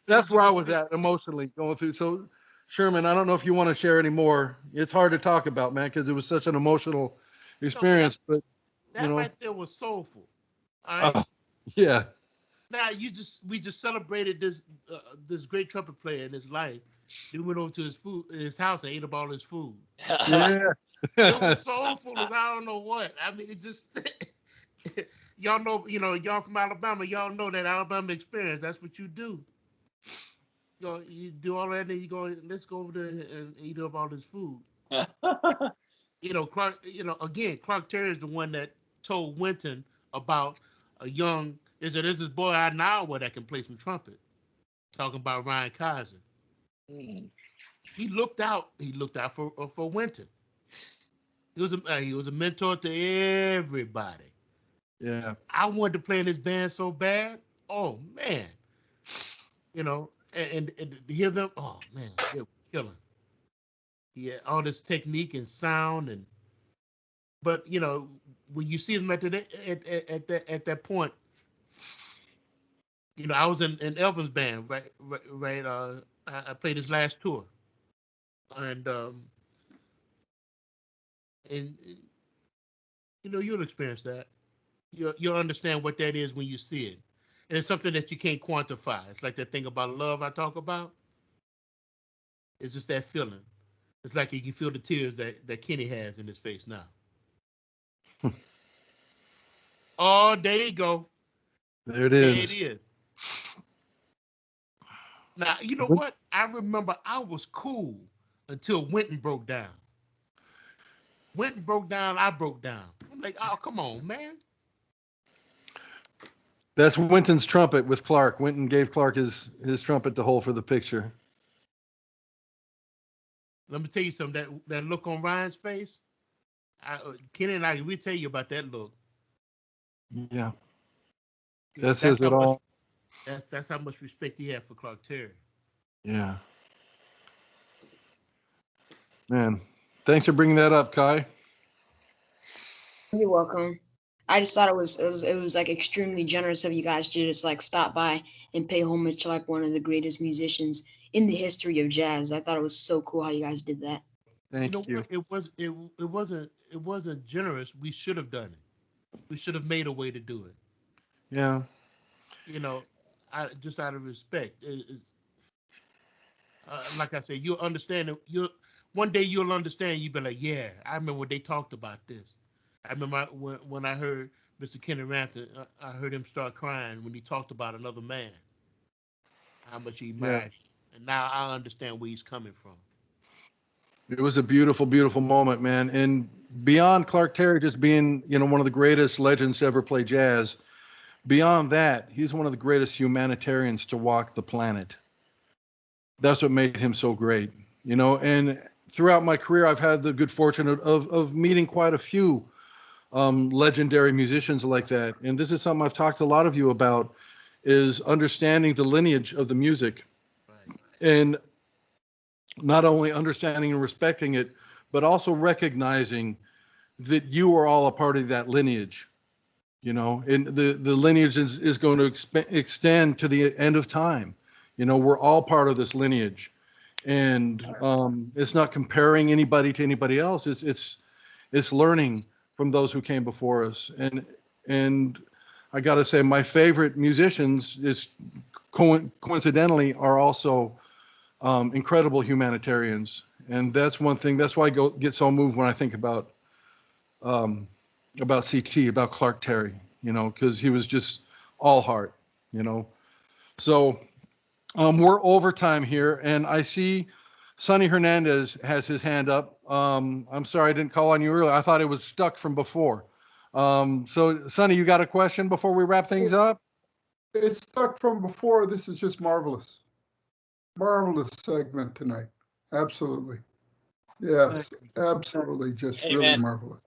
That's where I was at emotionally going through. So, Sherman, I don't know if you want to share any more. It's hard to talk about, man, because it was such an emotional experience. But that, you know, right there was soulful. All right. Yeah. Now we just celebrated this great trumpet player in his life. Then we went over to his house and ate up all his food. Yeah. It was soulful as I don't know what. I mean, it just y'all know, you know, y'all from Alabama, y'all know that Alabama experience. That's what you do. You do all that, and then you go, let's go over there and eat up all this food. You know, Clark. You know, again, Clark Terry is the one that told Winton about a young. There's this boy out in Iowa that can play some trumpet. Talking about Ryan Kaiser. He looked out. He looked out for Winton. He was a mentor to everybody. Yeah. I wanted to play in his band so bad. Oh man, you know, and to hear them. Oh man, they were killing. Yeah, all this technique and sound but you know, when you see them at that point, you know, I was in Elvin's band, right. I played his last tour, and you know, you'll experience that. You'll understand what that is when you see it, and it's something that you can't quantify. It's like that thing about love I talk about. It's just that feeling. It's like you can feel the tears that Kenny has in his face now. Oh, there you go. There it There is. it is. Now, you know what? I remember I was cool until Winton broke down. Went broke down, I broke down. I'm like, oh, come on, man. That's Winton's trumpet with Clark. Winton gave Clark his trumpet to hold for the picture. Let me tell you something. That look on Ryan's face, Kenny and I, we tell you about that look. Yeah. That says it all. That's how much respect he had for Clark Terry. Yeah. Man, thanks for bringing that up, Kai. You're welcome. I just thought it was like extremely generous of you guys to just like stop by and pay homage to like one of the greatest musicians in the history of jazz. I thought it was so cool how you guys did that. Thank you. It wasn't generous. We should have done it. We should have made a way to do it. Yeah. You know, just out of respect. Like I said, you'll understand it. One day you'll understand. You'll be like, yeah, I remember when they talked about this. I remember when I heard Mr. Kenny Rampton, I heard him start crying when he talked about another man, how much he admired. Yeah. And now I understand where he's coming from. It was a beautiful, beautiful moment, man. And beyond Clark Terry just being, one of the greatest legends to ever play jazz, beyond that, he's one of the greatest humanitarians to walk the planet. That's what made him so great, And throughout my career, I've had the good fortune of meeting quite a few legendary musicians like that. And this is something I've talked to a lot of you about, is understanding the lineage of the music. Right. And not only understanding and respecting it, but also recognizing that you are all a part of that lineage, and the lineage is going to extend to the end of time. We're all part of this lineage, and it's not comparing anybody to anybody else. It's learning from those who came before us. And I got to say, my favorite musicians is coincidentally are also incredible humanitarians. And that's one thing. That's why I get so moved when I think about CT, about Clark Terry, because he was just all heart, So we're overtime here, and I see Sonny Hernandez has his hand up. I'm sorry I didn't call on you earlier. I thought it was stuck from before. So Sonny, you got a question before we wrap things up? It's stuck from before. This is just marvelous. Marvelous segment tonight. Absolutely. Yes, absolutely. Just really marvelous.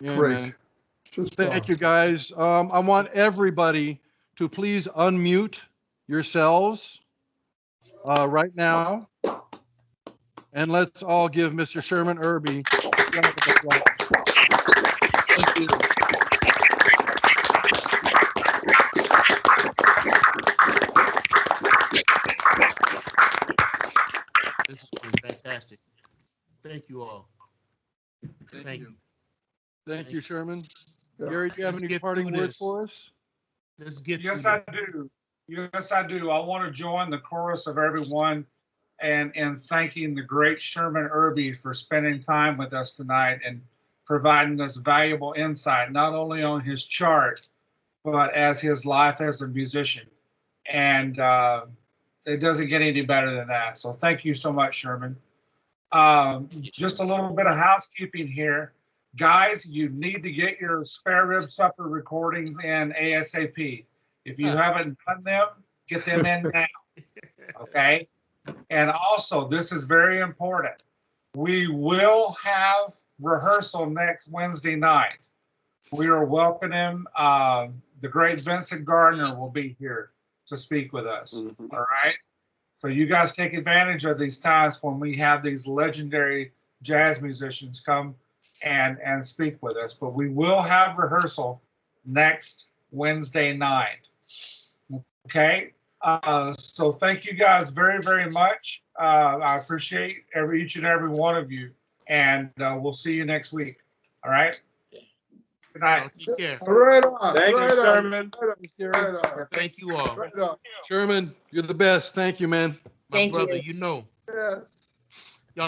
Yeah, great. Man. Just Thank you, guys. I want everybody to please unmute yourselves right now. And let's all give Mr. Sherman Irby a round of applause. Thank you. This has been fantastic. Thank you all. Thank you. Thank you, Sherman. Gary, do you have any parting words for us? Let's get Yes, I do. Yes, I do. I want to join the chorus of everyone and thanking the great Sherman Irby for spending time with us tonight and providing us valuable insight, not only on his chart, but as his life as a musician. And it doesn't get any better than that. So thank you so much, Sherman. Just a little bit of housekeeping here. Guys, you need to get your Spare Rib Supper recordings in ASAP. If you haven't done them, get them in now. Okay? And also, this is very important. We will have rehearsal next Wednesday night. We are welcoming the great Vincent Gardner will be here to speak with us. Mm-hmm. All right? So you guys take advantage of these times when we have these legendary jazz musicians come and speak with us. But we will have rehearsal next Wednesday night. Okay? So thank you guys very, very much. I appreciate each and every one of you. And we'll see you next week. All right? Good night. Take care. Right on. Thank right you, on. Sherman. Right on. Thank you all. Right on. Sherman, you're the best. Thank you, man. My brother, you know. Yes.